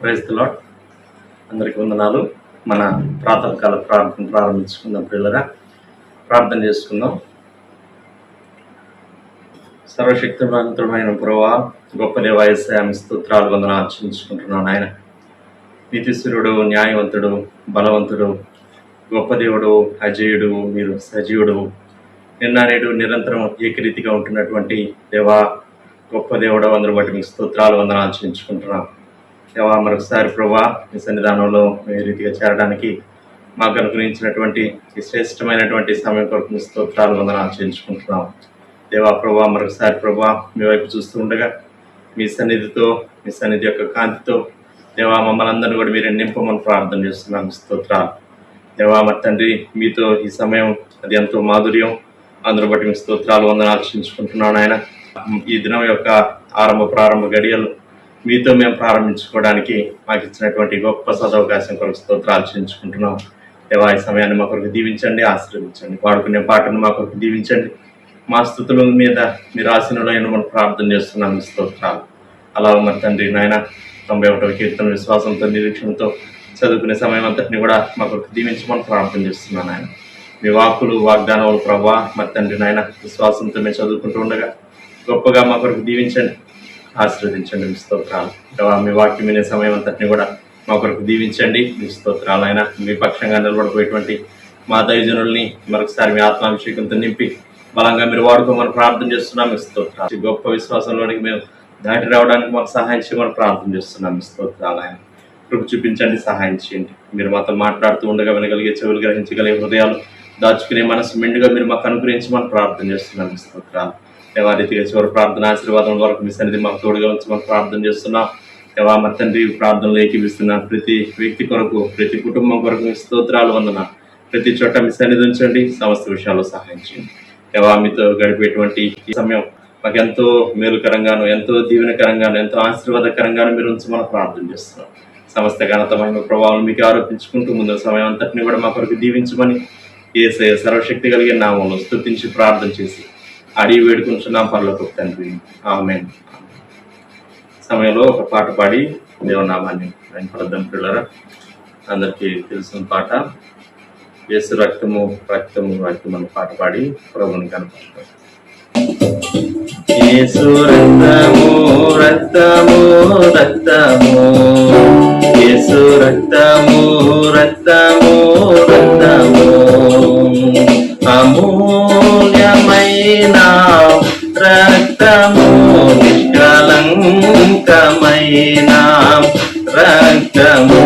Praise the lord. అందరికీ వందనాలు. మన ప్రాతకాల ప్రార్థన ప్రారంభించుకుందాం. పిల్లరా, ప్రార్థన చేసుకుందాం. సర్వశక్తివంతుడైన ప్రభువా, గొప్ప దేవా యేసయ్యా, స్తోత్రాలు వందనాలు అర్పించుకుంటున్నాను. ఆయన నీతిశూరుడు, న్యాయవంతుడు, బలవంతుడు, గొప్ప దేవుడు, అజయుడు, మీరు సజీవుడు, నిన్న నేడు నిరంతరం ఏకరీతిగా ఉంటున్నటువంటి దేవా, గొప్ప దేవుడు, అందరూ బట్టి మీకు స్తోత్రాలు వందనాలు అర్పించుకుంటున్నాం. దేవా, మరొకసారి ప్రభువా మీ సన్నిధానంలో ఈ రీతిగా చేరడానికి మాకు అనుగ్రహించినటువంటి ఈ శ్రేష్టమైనటువంటి సమయం కొరకు మీ స్తోత్రాలు వందనాలు చేయించుకుంటున్నాం. దేవా ప్రభువా, మరొకసారి ప్రభువా మీ వైపు చూస్తూ ఉండగా మీ సన్నిధితో, మీ సన్నిధి యొక్క కాంతితో దేవా మమ్మల్ని అందరినీ కూడా మీరు నింపమని ప్రార్థన చేస్తున్నాం. స్తోత్రాలు దేవా. మరి తండ్రి, మీతో ఈ సమయం అది ఎంతో మాధుర్యం. అందరూ బట్టి మీ స్తోత్రాలు వందనాలు చేయించుకుంటున్నాను. ఆయన ఈ దినం యొక్క ప్రారంభ గడియలు మీతో మేము ప్రారంభించుకోవడానికి మాకు ఇచ్చినటువంటి గొప్ప సదవకాశం కొరకు స్తోత్రాలు చేయించుకుంటున్నాం. దేవా, ఈ సమయాన్ని మా కొరకు దీవించండి, ఆశీర్వదించండి. పాడుకునే పాటను మా కొరకు దీవించండి. మా స్థుతుల మీద మీరు ఆశీనులైన మనం ప్రార్థన చేస్తున్నాం. స్తోత్రాలు. అలా మరి తండ్రి నాయన 91వ కీర్తన విశ్వాసంతో, నిరీక్షణతో చదువుకునే సమయం అంతటిని కూడా మా కొరకు దీవించమని ప్రార్థన చేస్తున్నాను. ఆయన మీ వాక్కులు, వాగ్దానాలు ప్రభావ మరి తండ్రి నాయన విశ్వాసంతో మేము చదువుకుంటూ ఉండగా గొప్పగా మా కొరకు దీవించండి, ఆశీర్వదించండి. మీ స్తోత్రాలు. మీ వాక్యం వినే సమయం అంతటిని కూడా మా కొరకు దీవించండి. మీ స్తోత్రాలు. అయినా మీ పక్షంగా నిలబడిపోయేటువంటి మా దైవజనుల్ని మరొకసారి మీ ఆత్మాభిషేకంతో నింపి బలంగా మీరు వాడుకోమని ప్రార్థన చేస్తున్నాం. మీ స్తోత్రాలు. గొప్ప విశ్వాసంలోనికి మేము దాటి రావడానికి మాకు సహాయం చేయమని ప్రార్థన చేస్తున్నాం. మీ స్తోత్రాలు. ఆయన కృప చూపించండి, సహాయం చేయండి. మీరు మాతో మాట్లాడుతూ ఉండగా వినగలిగే చెవులు, గ్రహించగలిగే హృదయాలు, దాచుకునే మనసు మెండుగా మీరు మాకు అనుగ్రహించమని ప్రార్థన చేస్తున్నాం. మీ స్తోత్రాలు. దేవా, రీతిగా చివరి ప్రార్థన ఆశీర్వాదం వరకు మీ సన్నిధి మాకు తోడుగా ఉంచమని ప్రార్థన చేస్తున్నాం. దేవా, మా తండ్రి ప్రార్థనలు ఏకీపిస్తున్న ప్రతి వ్యక్తి కొరకు, ప్రతి కుటుంబం కొరకు మీ స్తోత్రాలు వందన. ప్రతి చోట మీ సన్నిధి ఉంచండి, సమస్త విషయాల్లో సహాయం చేయండి. దేవా, మీతో గడిపేటువంటి ఈ సమయం మాకు ఎంతో మేలుకరంగాను, ఎంతో దీవెనకరంగాను, ఎంతో ఆశీర్వాదకరంగాను మీరు ఉంచమని ప్రార్థన చేస్తున్నాం. సమస్త ఘనత, మహిమ, ప్రభావం మీకు ఆరోపించుకుంటూ ముందు సమయం అంతటిని కూడా మా కొరకు దీవించమని యేసయ్య సర్వశక్తి కలిగిన నామములో స్తుతించి ప్రార్థన చేసి అడిగి వేడుకుంటున్నాం పరలోకపు తండ్రి. ఆమేన్. సమయంలో ఒక పాట పాడి దేవనామాన్ని వెంపడద్దాం. పిల్లరా, అందరికీ తెలిసిన పాట యేసు రక్తము రక్తము రక్తము అనే పాట పాడి ప్రభువుని కనపడతాం. యేసు రక్తము రక్తము రక్తము, యేసు రక్తము రక్తము రక్తము, అమూల్యమైన రక్తము, నిష్కలంకమైన రక్తము,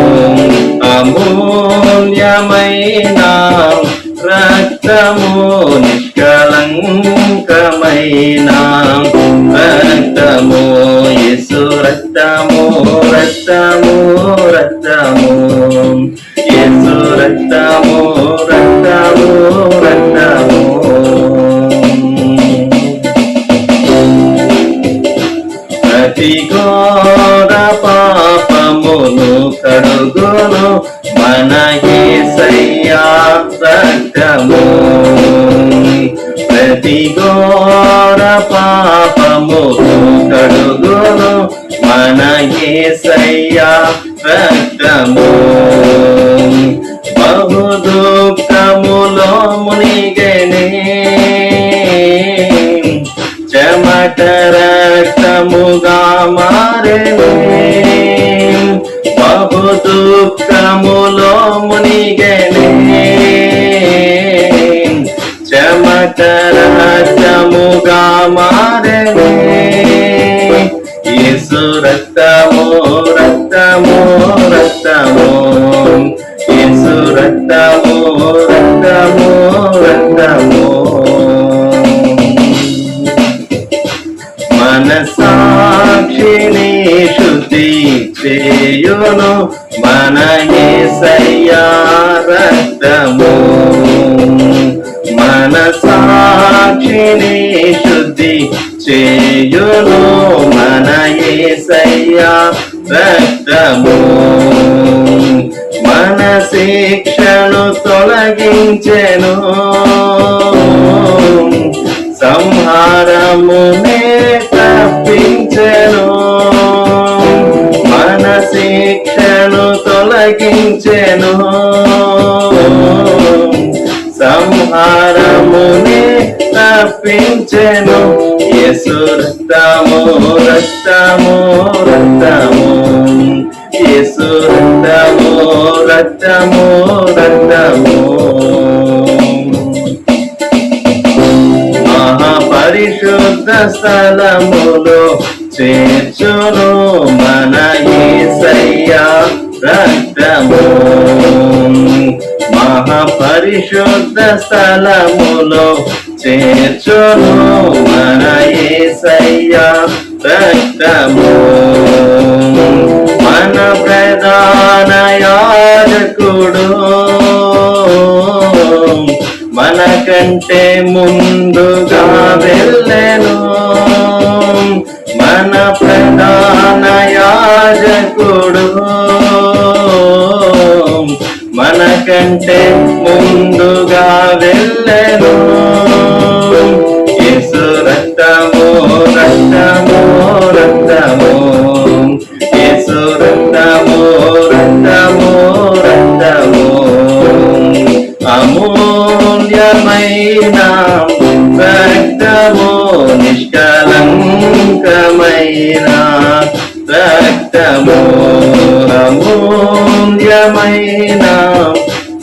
అమూల్యమైన రక్తము, నిష్కలంకమైన రక్తము, యేసు రక్తము రక్తము రక్తము, యేసు రక్తము రక్తము రక్తము. ప్రతి ఘోర పాపమును కడుగును మన యేసయ్యా రక్తము, ప్రతి ఘోర పాపమును కడుగును మన యేసయ్యా రక్తము. బహు దుఃఖములో మునిగెనే, చెమట రక్తముగా మారెనే, బహు దుఃఖములో మునిగెనే, చెమట రక్తముగా మారెనే, యేసు రక్తము రక్తము రక్తము, యేసు రక్తము రక్తము రక్తము. మనసాక్షిని శుద్ధి చేయును మన యేసయ్యా రక్తము, మనసాక్షిని శుద్ధి చేయును మన యేసయ్యా రక్తము, మన శిక్షను తొలగించెను, సంహారమునే తప్పించెను, మన శిక్ష రక్షించెను, సంహారమునే తప్పించెను. యేసు రక్తము రక్తము రక్తము, యేసు రక్తము రక్తము రక్తము, మహాపరిశుద్ధ స్థలములో చేర్చును మన యేసయ్యా రక్తము. మహాపరిశుద్ధ స్థలములో చేర్చును మన యేసయ్యా రక్తము. మన ప్రధాన యాజకుడు మనకంటే ముందుగా వెళ్ళెను, మన ప్రధాన యాజకుడు మనకంటే ముందుగా వెళ్ళెను. యేసు రక్తము రక్తము రక్తము, యేసు రక్తము రక్తము రక్తము, అమూల్యమైన రక్తము, నిష్కలంకమైన రక్తము, అమూల్యమైన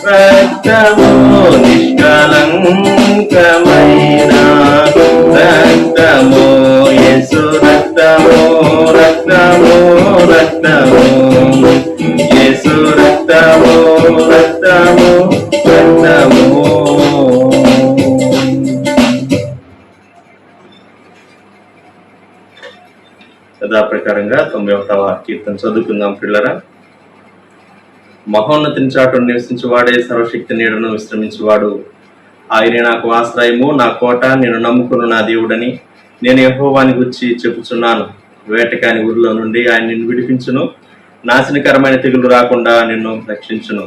రక్తము, నిష్కలంకమైన రక్తము, యేసు రక్తము రక్తము రక్తము, యేసు రక్తము రక్తము రక్తము. యథాప్రకారంగా 91వ కీర్తన చదువుకుందాం పిల్లరా. మహోన్నతిని చాటును నివసించువాడే సర్వశక్తి నీడను విశ్రమించువాడు. ఆయనే నాకు ఆశ్రయము, నా కోట, నేను నమ్ముకున్న నా దేవుడని నేను యెహోవాని గురించి చెప్పుచున్నాను. వేటకాని ఊరిలో నుండి ఆయన నిన్ను విడిపించును, నాశనకరమైన తెగులు రాకుండా నిన్ను రక్షించును.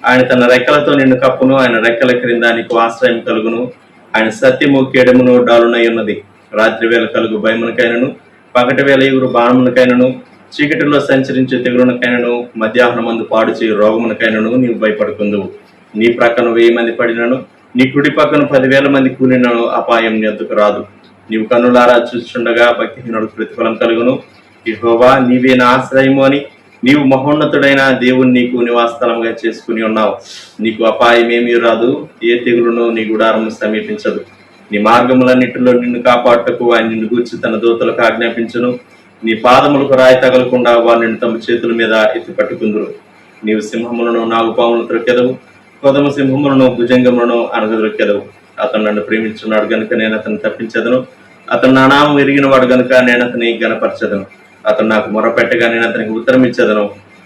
ఆయన తన రెక్కలతో నిన్ను కప్పును, ఆయన రెక్కల క్రింద నీకు ఆశ్రయం కలుగును. ఆయన సత్యము కేడమును డాలునై ఉన్నది. రాత్రి వేళ కలుగు భయమునకైనను, పగటి వేళ ఎగురు బాణమునకైనను, చీకటిలో సంచరించే తెగులునకైనను, మధ్యాహ్నమందు పాడు చేయు రోగమునకైనను నీవు భయపడుకుందువు. నీ ప్రక్కన 1000 మంది పడినను, నీ కుడి పక్కన 10,000 మంది కూలినను అపాయం నీ వద్దకు రాదు. నీవు కన్నులారా చూస్తుండగా భక్తిహీనుడికి ప్రతిఫలం కలుగును. యెహోవా నీవే నా ఆశ్రయము అని నీవు మహోన్నతుడైన దేవుని నీకు నివాసస్థలముగా చేసుకుని ఉన్నావు. నీకు అపాయం ఏమీ రాదు, ఏ తెగులును నీ గుడారము సమీపించదు. నీ మార్గములన్నిటిలో నిన్ను కాపాడుటకు ఆయన నిన్ను గూర్చి తన దూతలకు ఆజ్ఞాపించును. నీ పాదములకు రాయి తగలకుండా వారు నిన్ను తమ చేతుల మీద ఎత్తి పట్టుకుందురు. నీవు సింహములను, నాగుపాములను త్రొక్కెదవు, కొదమ సింహములను, భుజంగములను అనగదొక్కెదవు. అతను నన్ను ప్రేమించున్నాడు గనుక నేను అతను తప్పించదను, అతను నా నామం ఎరిగిన వాడు గనుక నేను అతని గణపరచదను. అతను నాకు మొరపెట్టగా నేను అతనికి ఉత్తరం ఇచ్చేదను,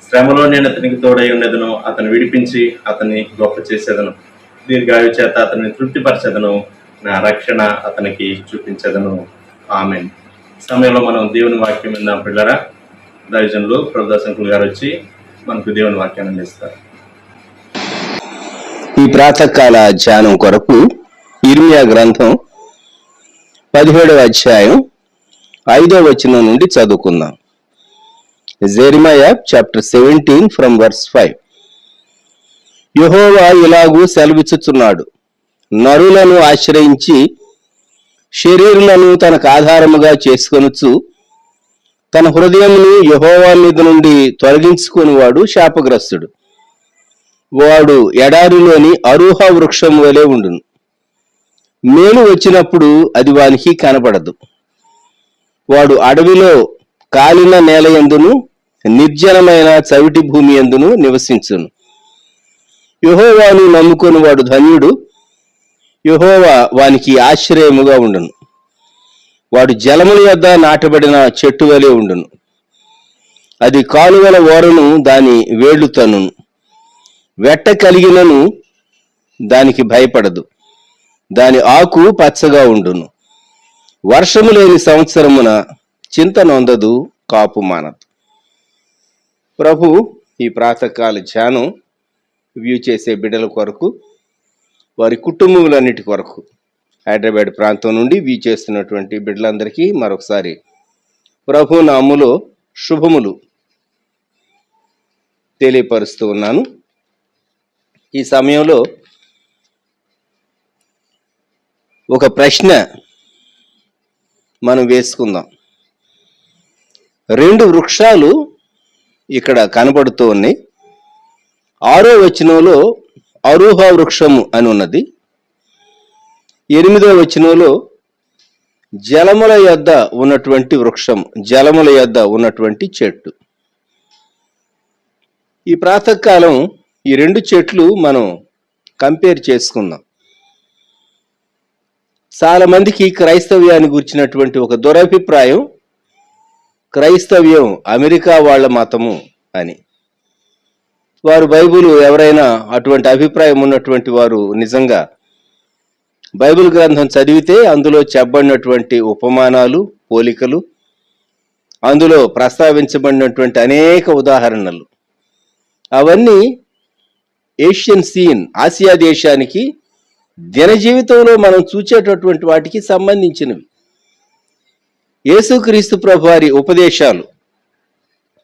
శ్రమలో నేను అతనికి తోడై ఉండేదను. అతను విడిపించి అతన్ని గొప్ప చేసేదను, దీర్ఘాయు చేత అతన్ని తృప్తిపరచెదను, నా రక్షణ అతనికి చూపించదను. ఆమేన్. సమయంలో మనం దేవుని వాక్యం విందాం పిల్లరా. దైవజనులు ప్రభుదాసంకులు గారు వచ్చి మనకు దేవుని వాక్యాన్ని అందిస్తారు. ఈ ప్రాతకాల ధ్యానం కొరకు ఇర్మియా గ్రంథం 17వ అధ్యాయం 5వ వచనం నుండి చదువుకుందాం. జెరిమయా చాప్టర్ 17 ఫ్రమ్ వర్స్ 5. యెహోవా ఇలాగూ సెలవిచ్చుచున్నాడు, నరులను ఆశ్రయించి శరీరులను తనకు ఆధారముగా చేసుకొనుచు తన హృదయమును యెహోవా మీద నుండి తొలగించుకుని వాడు శాపగ్రస్తుడు. వాడు ఎడారిలోని అరూహ వృక్షం వలె ఉండును. మేలు వచ్చినప్పుడు అది వానికి కనపడదు. వాడు అడవిలో కాలిన నేల యందును, నిర్జనమైన చవిటి భూమి యందును నివసించును. యెహోవాను నమ్ముకొని వాడు ధన్యుడు. యెహోవా వానికి ఆశ్రయముగా ఉండును. వాడు జలముల యొద్ద నాటబడిన చెట్టు వలె ఉండును. అది కాలువల ఓరను దాని వేళ్లు తన్నును. వెట్ట కలిగినను దానికి భయపడదు. దాని ఆకు పచ్చగా ఉండును. వర్షము లేని సంవత్సరమున చింత నొందదు, కాపు మానదు. ప్రభు ఈ ప్రాతకాల ధ్యానం వ్యూ చేసే బిడ్డల కొరకు, వారి కుటుంబములన్నిటి కొరకు, హైదరాబాద్ ప్రాంతం నుండి వ్యూ చేస్తున్నటువంటి బిడ్డలందరికీ మరొకసారి ప్రభు నామములో శుభములు తెలియపరుస్తూ ఉన్నాను. ఈ సమయంలో ఒక ప్రశ్న మనం వేసుకుందాం. 2 వృక్షాలు ఇక్కడ కనబడుతూ ఉన్నాయి. 6వ వచనంలో అరూహ వృక్షము అని ఉన్నది. 8వ వచనంలో జలముల యొద్ద ఉన్నటువంటి వృక్షము, జలముల యొద్ద ఉన్నటువంటి చెట్టు. ఈ ప్రాతకాలం ఈ 2 చెట్లు మనం కంపేర్ చేసుకుందాం. చాలా మందికి క్రైస్తవ్యాన్ని గురించినటువంటి ఒక దురభిప్రాయం, క్రైస్తవ్యం అమెరికా వాళ్ళ మతము అని. వారు బైబిల్, ఎవరైనా అటువంటి అభిప్రాయం ఉన్నటువంటి వారు నిజంగా బైబిల్ గ్రంథం చదివితే అందులో చెప్పబడినటువంటి ఉపమానాలు, పోలికలు, అందులో ప్రస్తావించబడినటువంటి అనేక ఉదాహరణలు, అవన్నీ ఏషియన్ సీన్, ఆసియా దేశానికి దిన జీవితంలో మనం చూచేటటువంటి వాటికి సంబంధించినవి. యేసుక్రీస్తు ప్రభు వారి ఉపదేశాలు,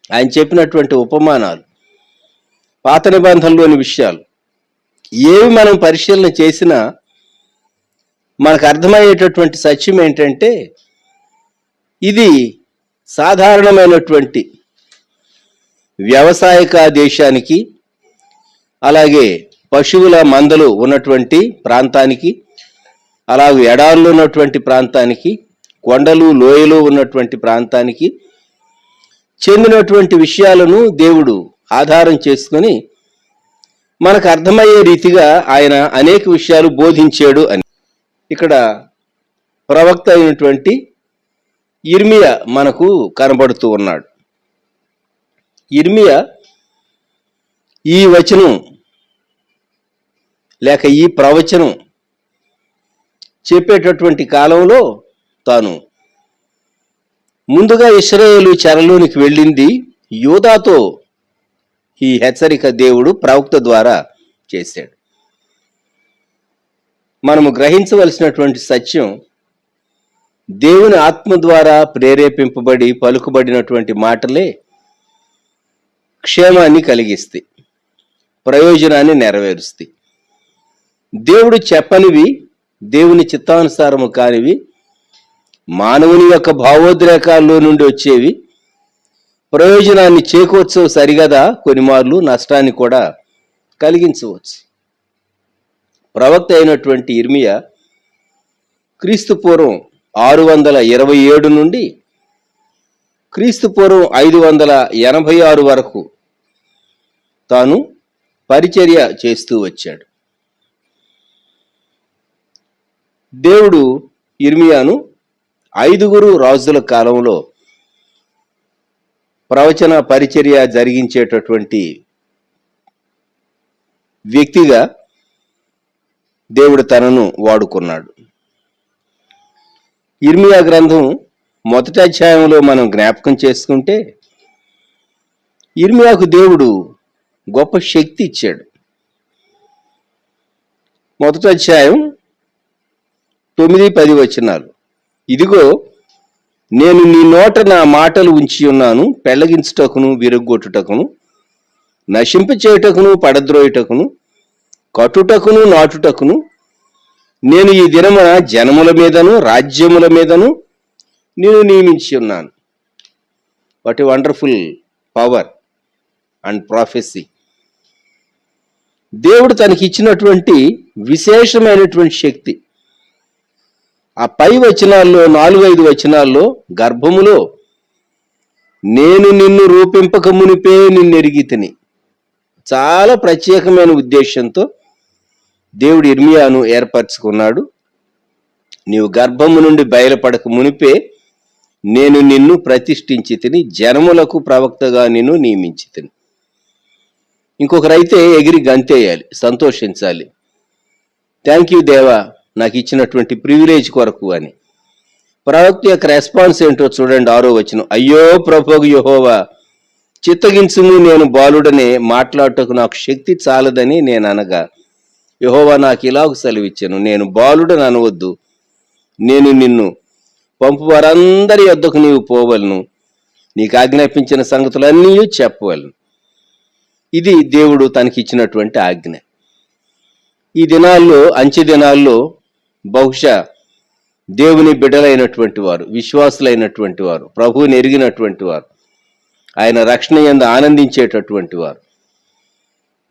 ఆయన చెప్పినటువంటి ఉపమానాలు, పాత నిబంధనలోని విషయాలు ఏవి మనం పరిశీలన చేసినా మనకు అర్థమయ్యేటటువంటి సత్యం ఏంటంటే, ఇది సాధారణమైనటువంటి వ్యవసాయక దేశానికి, అలాగే పశువుల మందలు ఉన్నటువంటి ప్రాంతానికి, అలాగే ఎడారులు ఉన్నటువంటి ప్రాంతానికి, కొండలు లోయలు ఉన్నటువంటి ప్రాంతానికి చెందినటువంటి విషయాలను దేవుడు ఆధారం చేసుకొని మనకు అర్థమయ్యే రీతిగా ఆయన అనేక విషయాలు బోధించాడు అని. ఇక్కడ ప్రవక్త అయినటువంటి ఇర్మియా మనకు కనబడుతూ ఉన్నాడు. ఇర్మియా ఈ వచనం లేక ఈ ప్రవచనం చెప్పేటటువంటి కాలంలో తాను ముందుగా ఇశ్రాయేలు చెరలోనికి వెళ్ళింది యూదాతో ఈ హెచ్చరిక దేవుడు ప్రవక్త ద్వారా చేశాడు. మనము గ్రహించవలసినటువంటి సత్యం, దేవుని ఆత్మ ద్వారా ప్రేరేపింపబడి పలుకుబడినటువంటి మాటలే క్షేమాన్ని కలిగిస్తాయి, ప్రయోజనాన్ని నెరవేరుస్తాయి. దేవుడు చెప్పనివి, దేవుని చిత్తానుసారము కానివి, మానవుని యొక్క భావోద్రేకాల్లో నుండి వచ్చేవి ప్రయోజనాన్ని చేకూర్చవు సరిగదా, కొన్నిమార్లు నష్టాన్ని కూడా కలిగించవచ్చు. ప్రవక్త అయినటువంటి ఇర్మియా క్రీస్తు పూర్వం 627 నుండి క్రీస్తు పూర్వం 586 వరకు తాను పరిచర్య చేస్తూ వచ్చాడు. దేవుడు ఇర్మియాను 5 రాజుల కాలంలో ప్రవచన పరిచర్య జరిగించేటటువంటి వ్యక్తిగా దేవుడు తనను వాడుకున్నాడు. ఇర్మియా గ్రంథం మొదటి అధ్యాయంలో మనం జ్ఞాపకం చేసుకుంటే, ఇర్మియాకు దేవుడు గొప్ప శక్తి ఇచ్చాడు. మొదటి అధ్యాయం 9-10 వచనాలు. ఇదిగో, నేను నీ నోట నా మాటలు ఉంచి ఉన్నాను, పెళ్లగించుటకును, విరగ్గొట్టుటకును, నశింపచేయుటకును, పడద్రోయుటకును, కట్టుటకును, నాటుటకును నేను ఈ దినమున జనముల మీదను రాజ్యముల మీదను నేను నియమించి ఉన్నాను. What a wonderful power and prophecy. దేవుడు తనకి ఇచ్చినటువంటి విశేషమైనటువంటి శక్తి. ఆ పై వచనాల్లో 4-5 వచనాల్లో, గర్భములో నేను నిన్ను రూపింపక మునిపే నిన్నెరిగితిని, చాలా ప్రత్యేకమైన ఉద్దేశంతో దేవుడు ఇర్మియాను ఏర్పరచుకున్నాడు. నీవు గర్భము నుండి బయలుపడక మునిపే నేను నిన్ను ప్రతిష్ఠించి తిని, జనములకు ప్రవక్తగా నిన్ను నియమించి తిని. ఇంకొకరైతే ఎగిరి గంతేయాలి, సంతోషించాలి. థ్యాంక్ యూ దేవా, నాకు ఇచ్చినటువంటి ప్రివిలేజ్ కొరకు అని. ప్రవక్త యొక్క రెస్పాన్స్ ఏంటో చూడండి. 6వ వచనం. అయ్యో ప్రభువు యెహోవా, చిత్తగించుము, నేను బాలుడనే, మాట్లాడటకు నాకు శక్తి చాలదని నేను అనగా, యెహోవా నాకు ఇలాగ సెలవిచ్చాను, నేను బాలుడని అనవద్దు, నేను నిన్ను పంపు వారందరి యొద్దకు నీవు పోవలను, నీకు ఆజ్ఞాపించిన సంగతులన్నీ చెప్పవలను. ఇది దేవుడు తనకిచ్చినటువంటి ఆజ్ఞ. ఈ దినాల్లో, అంచె దినాల్లో బహుశా దేవుని బిడ్డలైనటువంటి వారు, విశ్వాసులైనటువంటి వారు, ప్రభువుని ఎరిగినటువంటి వారు, ఆయన రక్షణ యందు ఆనందించేటటువంటి వారు,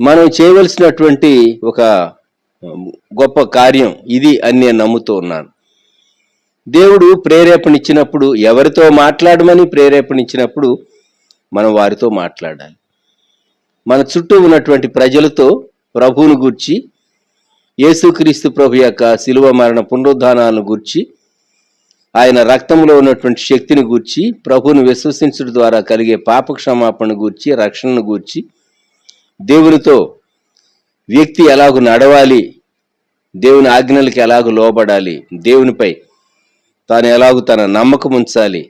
మనం చేయవలసినటువంటి ఒక గొప్ప కార్యం ఇది అని నేను నమ్ముతూ ఉన్నాను. దేవుడు ప్రేరేపణ ఇచ్చినప్పుడు, ఎవరితో మాట్లాడమని ప్రేరేపణ ఇచ్చినప్పుడు మనం వారితో మాట్లాడాలి. మన చుట్టూ ఉన్నటువంటి ప్రజలతో ప్రభువును గూర్చి, యేసుక్రీస్తు ప్రభు యొక్క శిలువ మరణ పునరుద్ధానాలను గూర్చి, ఆయన రక్తంలో ఉన్నటువంటి శక్తిని గూర్చి, ప్రభువును విశ్వసించడం ద్వారా కలిగే పాప క్షమాపణ గూర్చి, రక్షణను గూర్చి, దేవునితో వ్యక్తి ఎలాగూ నడవాలి, దేవుని ఆజ్ఞలకి ఎలాగూ లోబడాలి, దేవునిపై తాను ఎలాగూ తన నమ్మకం ఉంచాలి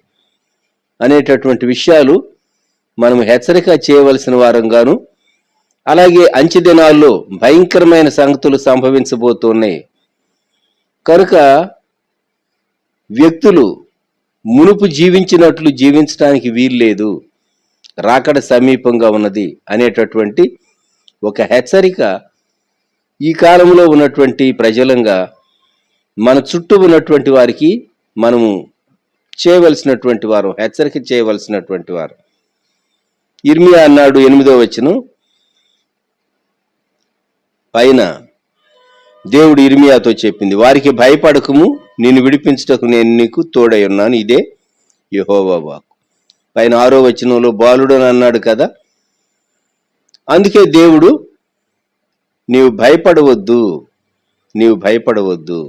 అనేటటువంటి విషయాలు మనం హెచ్చరిక చేయవలసిన వారంగాను, అలాగే అంచె దినాల్లో భయంకరమైన సంగతులు సంభవించబోతున్నాయి కనుక వ్యక్తులు మునుపు జీవించినట్లు జీవించడానికి వీల్లేదు, రాకడ సమీపంగా ఉన్నది అనేటటువంటి ఒక హెచ్చరిక ఈ కాలంలో ఉన్నటువంటి ప్రజలంగా మన చుట్టూ ఉన్నటువంటి వారికి మనము చేయవలసినటువంటి వారు, హెచ్చరిక చేయవలసినటువంటి వారు. ఇర్మియా అన్నాడు 8వ వచనం పైన దేవుడు ఇర్మియాతో చెప్పింది, వారికి భయపడకము, నిన్ను విడిపించుటకు నేను నీకు తోడై ఉన్నాను, ఇదే యెహోవా వాక్కు. పైన 6వ వచనంలో బాలుడు అని అన్నాడు కదా, అందుకే దేవుడు నీవు భయపడవద్దు, నీవు భయపడవద్దు.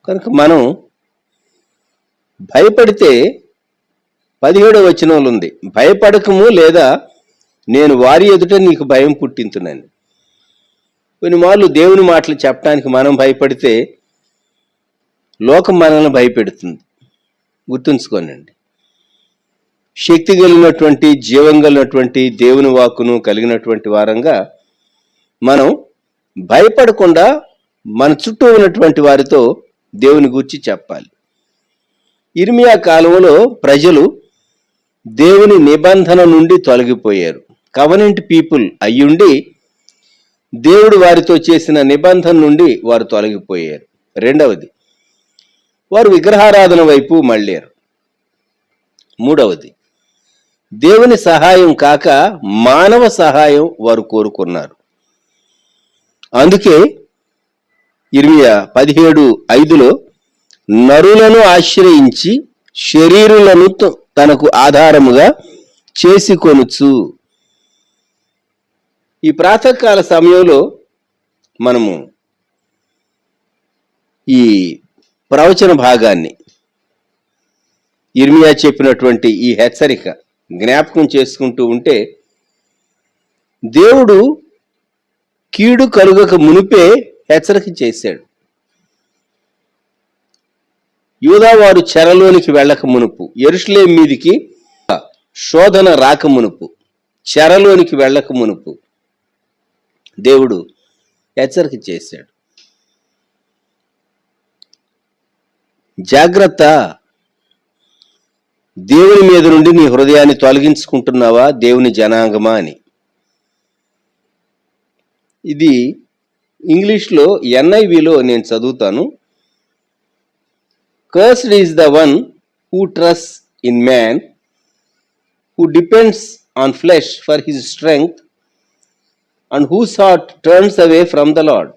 కనుక మనం భయపడితే 17వ వచనంలో ఉంది, భయపడకము లేదా నేను వారి ఎదుట నీకు భయం పుట్టింతునని. కొన్ని మార్లు దేవుని మాటలు చెప్పడానికి మనం భయపడితే లోకం మనల్ని భయపెడుతుంది. గుర్తుంచుకోనండి, శక్తి కలిగినటువంటి, జీవం కలిగినటువంటి దేవుని వాక్కును కలిగినటువంటి వారంగా మనం భయపడకుండా మన చుట్టూ ఉన్నటువంటి వారితో దేవుని గూర్చి చెప్పాలి. ఇర్మియా కాలంలో ప్రజలు దేవుని నిబంధన నుండి తొలగిపోయారు. కవనెంట్ పీపుల్ అయ్యుండి దేవుడు వారితో చేసిన నిబంధన నుండి వారు తొలగిపోయారు. రెండవది, వారు విగ్రహారాధన వైపు మళ్ళారు. మూడవది, దేవుని సహాయం కాక మానవ సహాయం వారు కోరుకున్నారు. అందుకే ఇర్మియా 17:5లో నరులను ఆశ్రయించి శరీరులను తనకు ఆధారముగా చేసుకొనుచు. ఈ ప్రాతకాల సమయంలో మనము ఈ ప్రవచన భాగాన్ని, ఇర్మియా చెప్పినటువంటి ఈ హెచ్చరిక జ్ఞాపకం చేసుకుంటూ ఉంటే, దేవుడు కీడు కలుగక మునిపే హెచ్చరిక చేశాడు. యూదావారు చెరలోనికి వెళ్ళక మునుపు, యెరూషలేము మీదికి శోధన రాక మునుపు, చెరలోనికి వెళ్ళక మునుపు దేవుడు హెచ్చరిక చేశాడు. జాగ్రత్త, దేవుని మీద నుండి నీ హృదయాన్ని తొలగించుకుంటున్నావా దేవుని జనాంగమా అని. ఇది ఇంగ్లీష్లో NIVలో నేను చదువుతాను. Cursed is the one who trusts in man, who depends on flesh for his strength, and whose heart turns away from the Lord.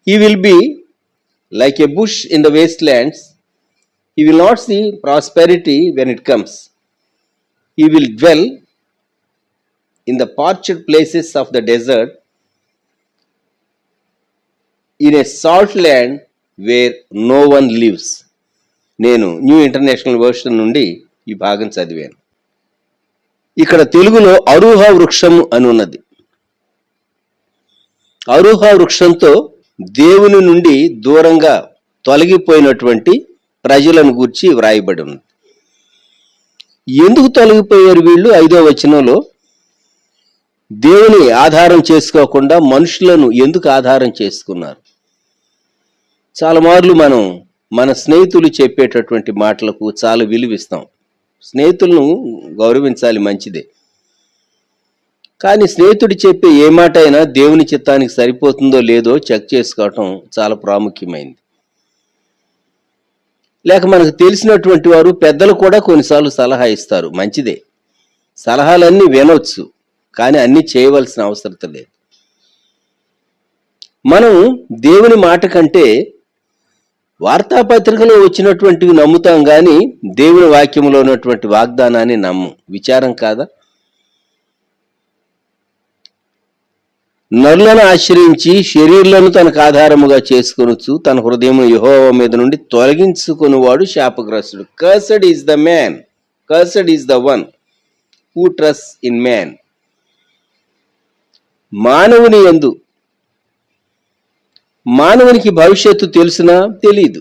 He will be like a bush in the wastelands. He will not see prosperity when it comes. He will dwell in the parched places of the desert, in a salt land where no one lives. నేను new international version నుండి ఈ భాగం చదివాను. ఇక్కడ తెలుగులో అరూహ వృక్షము అని ఉన్నది. అరూహ వృక్షంతో దేవుని నుండి దూరంగా తొలగిపోయినటువంటి ప్రజలను గూర్చి వ్రాయబడి ఉంది. ఎందుకు తొలగిపోయారు వీళ్ళు? 5వ వచనంలో దేవుని ఆధారం చేసుకోకుండా మనుషులను ఎందుకు ఆధారం చేసుకున్నారు? చాలా మార్లు మనం మన స్నేహితులు చెప్పేటటువంటి మాటలకు చాలా విలువిస్తాం. స్నేహితులను గౌరవించాలి, మంచిదే. కానీ స్నేహితుడు చెప్పే ఏ మాట అయినా దేవుని చిత్తానికి సరిపోతుందో లేదో చెక్ చేసుకోవటం చాలా ప్రాముఖ్యమైంది. లేక మనకు తెలిసినటువంటి వారు పెద్దలు కూడా కొన్నిసార్లు సలహా ఇస్తారు, మంచిదే. సలహాలన్నీ వినొచ్చు, కానీ అన్నీ చేయవలసిన అవసరం లేదు. మనం దేవుని మాట కంటే వార్తాపత్రికలో వచ్చినటువంటివి నమ్ముతాం, కానీ దేవుని వాక్యంలో ఉన్నటువంటి వాగ్దానాన్ని నమ్ము. విచారం కాదా? నరులను ఆశ్రయించి శరీరులను తనకు ఆధారముగా చేసుకొనొచ్చు తన హృదయం యెహోవా మీద నుండి తొలగించుకునివాడు శాపగ్రస్తుడు. Cursed is the man, cursed is the one who trust in man. మానవుని యందు మానవునికి భవిష్యత్తు తెలుసునా? తెలీదు.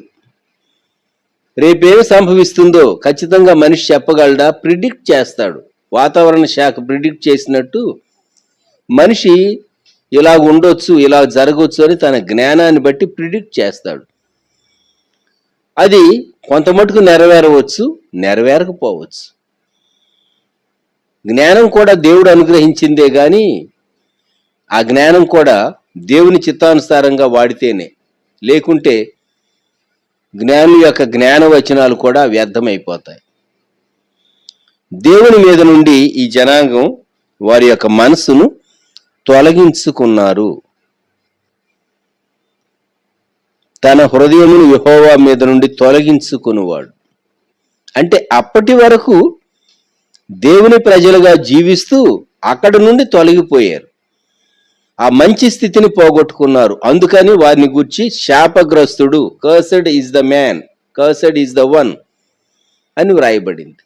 రేపేమి సంభవిస్తుందో ఖచ్చితంగా మనిషి చెప్పగలడా? ప్రిడిక్ట్ చేస్తాడు. వాతావరణ శాఖ ప్రిడిక్ట్ చేసినట్టు మనిషి ఇలా ఉండొచ్చు, ఇలా జరగవచ్చు అని తన జ్ఞానాన్ని బట్టి ప్రిడిక్ట్ చేస్తాడు. అది కొంత మటుకు నెరవేరవచ్చు, నెరవేరకపోవచ్చు. జ్ఞానం కూడా దేవుడు అనుగ్రహించిందే, కానీ ఆ జ్ఞానం కూడా దేవుని చిత్తానుసారంగా వాడితేనే. లేకుంటే జ్ఞానుల యొక్క జ్ఞాన వచనాలు కూడా వ్యర్థమైపోతాయి. దేవుని మీద నుండి ఈ జనాంగం వారి యొక్క మనసును తొలగించుకున్నారు. తన హృదయమును యెహోవా మీద నుండి తొలగించుకునేవాడు అంటే అప్పటి వరకు దేవుని ప్రజలుగా జీవిస్తూ అక్కడ నుండి తొలగిపోయారు. ఆ మంచి స్థితిని పోగొట్టుకున్నారు. అందుకని వారిని గురించి శాపగ్రస్తుడు, cursed is the man, cursed is the one అని వ్రాయబడింది.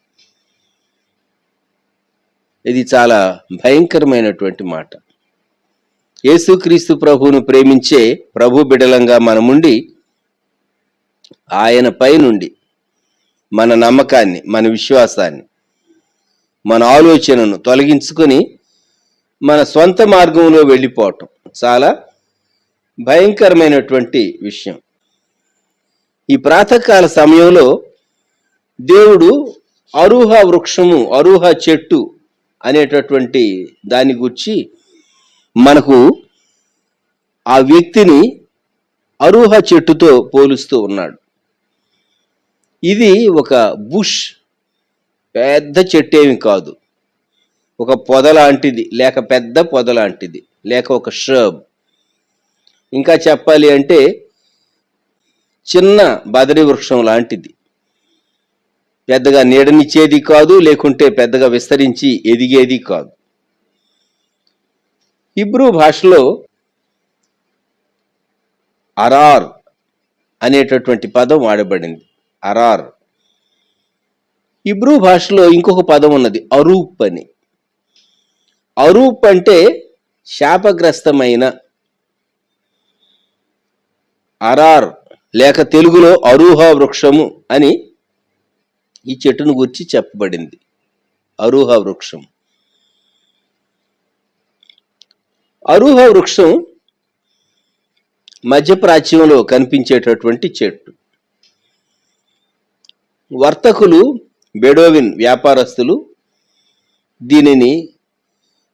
ఇది చాలా భయంకరమైనటువంటి మాట. యేసుక్రీస్తు ప్రభువును ప్రేమించే ప్రభు బిడలంగా మనముండి ఆయన పై నుండి మన నమ్మకాన్ని, మన విశ్వాసాన్ని, మన ఆలోచనను తొలగించుకొని మన సొంత మార్గంలో వెళ్ళిపోవటం చాలా భయంకరమైనటువంటి విషయం. ఈ ప్రాతకాల సమయంలో దేవుడు అరూహ వృక్షము, అరూహ చెట్టు అనేటటువంటి దాని గురించి మనకు ఆ వ్యక్తిని అరూహ చెట్టుతో పోలుస్తూ ఉన్నాడు. ఇది ఒక బుష్, పెద్ద చెట్టు ఏమి కాదు. ఒక పొద లాంటిది, లేక పెద్ద పొద లాంటిది, లేక ఒక షర్బ్. ఇంకా చెప్పాలి అంటే చిన్న బదరి వృక్షం లాంటిది. పెద్దగా నీడనిచ్చేది కాదు, లేకుంటే పెద్దగా విస్తరించి ఎదిగేది కాదు. హిబ్రూ భాషలో అరార్ అనేటటువంటి పదం వాడబడింది. అరార్. హిబ్రూ భాషలో ఇంకొక పదం ఉన్నది, అరూప్ అని. అరూప్ అంటే శాపగ్రస్తమైన. అరార్ లేక తెలుగులో అరూహ వృక్షము అని ఈ చెట్టును గురించి చెప్పబడింది. అరూహ వృక్షం. అరూహ వృక్షం మధ్యప్రాచ్యంలో కనిపించేటటువంటి చెట్టు. వర్తకులు, బెడోవిన్ వ్యాపారస్తులు దీనిని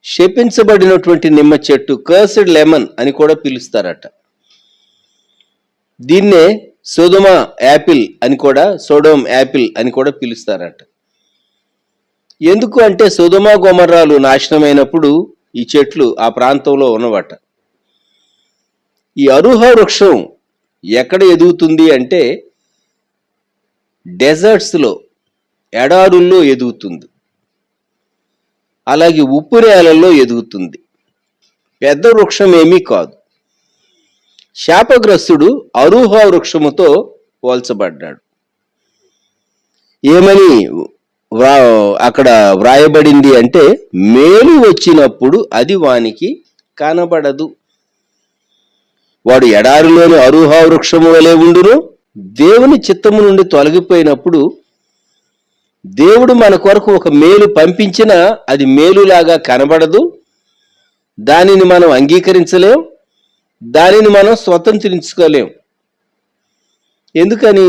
శపించబడినటువంటి నిమ్మ చెట్టు, కర్స్డ్ లెమన్ అని కూడా పిలుస్తారట. దీన్నే సొదొమ యాపిల్ అని కూడా, సోడోమ్ యాపిల్ అని కూడా పిలుస్తారట. ఎందుకు అంటే సొదొమ గొమొర్రాలు నాశనమైనప్పుడు ఈ చెట్లు ఆ ప్రాంతంలో ఉన్నవట. ఈ అరూహ వృక్షం ఎక్కడ ఎదుగుతుంది అంటే డెజర్ట్స్లో, ఎడారుల్లో ఎదుగుతుంది. అలాగే ఉప్పు నేలల్లో ఎదుగుతుంది. పెద్ద వృక్షం ఏమీ కాదు. శాపగ్రస్తుడు అరూహ వృక్షముతో పోల్చబడ్డాడు. ఏమని అక్కడ వ్రాయబడింది అంటే, మేలు వచ్చినప్పుడు అది వానికి కనబడదు. వాడు ఎడారిలోని అరూహ వృక్షము వలె ఉండును. దేవుని చిత్తము నుండి తొలగిపోయినప్పుడు దేవుడు మన కొరకు ఒక మేలు పంపించినా అది మేలులాగా కనబడదు. దానిని మనం అంగీకరించలేం, దానిని మనం స్వతంత్రించుకోలేం. ఎందుకని?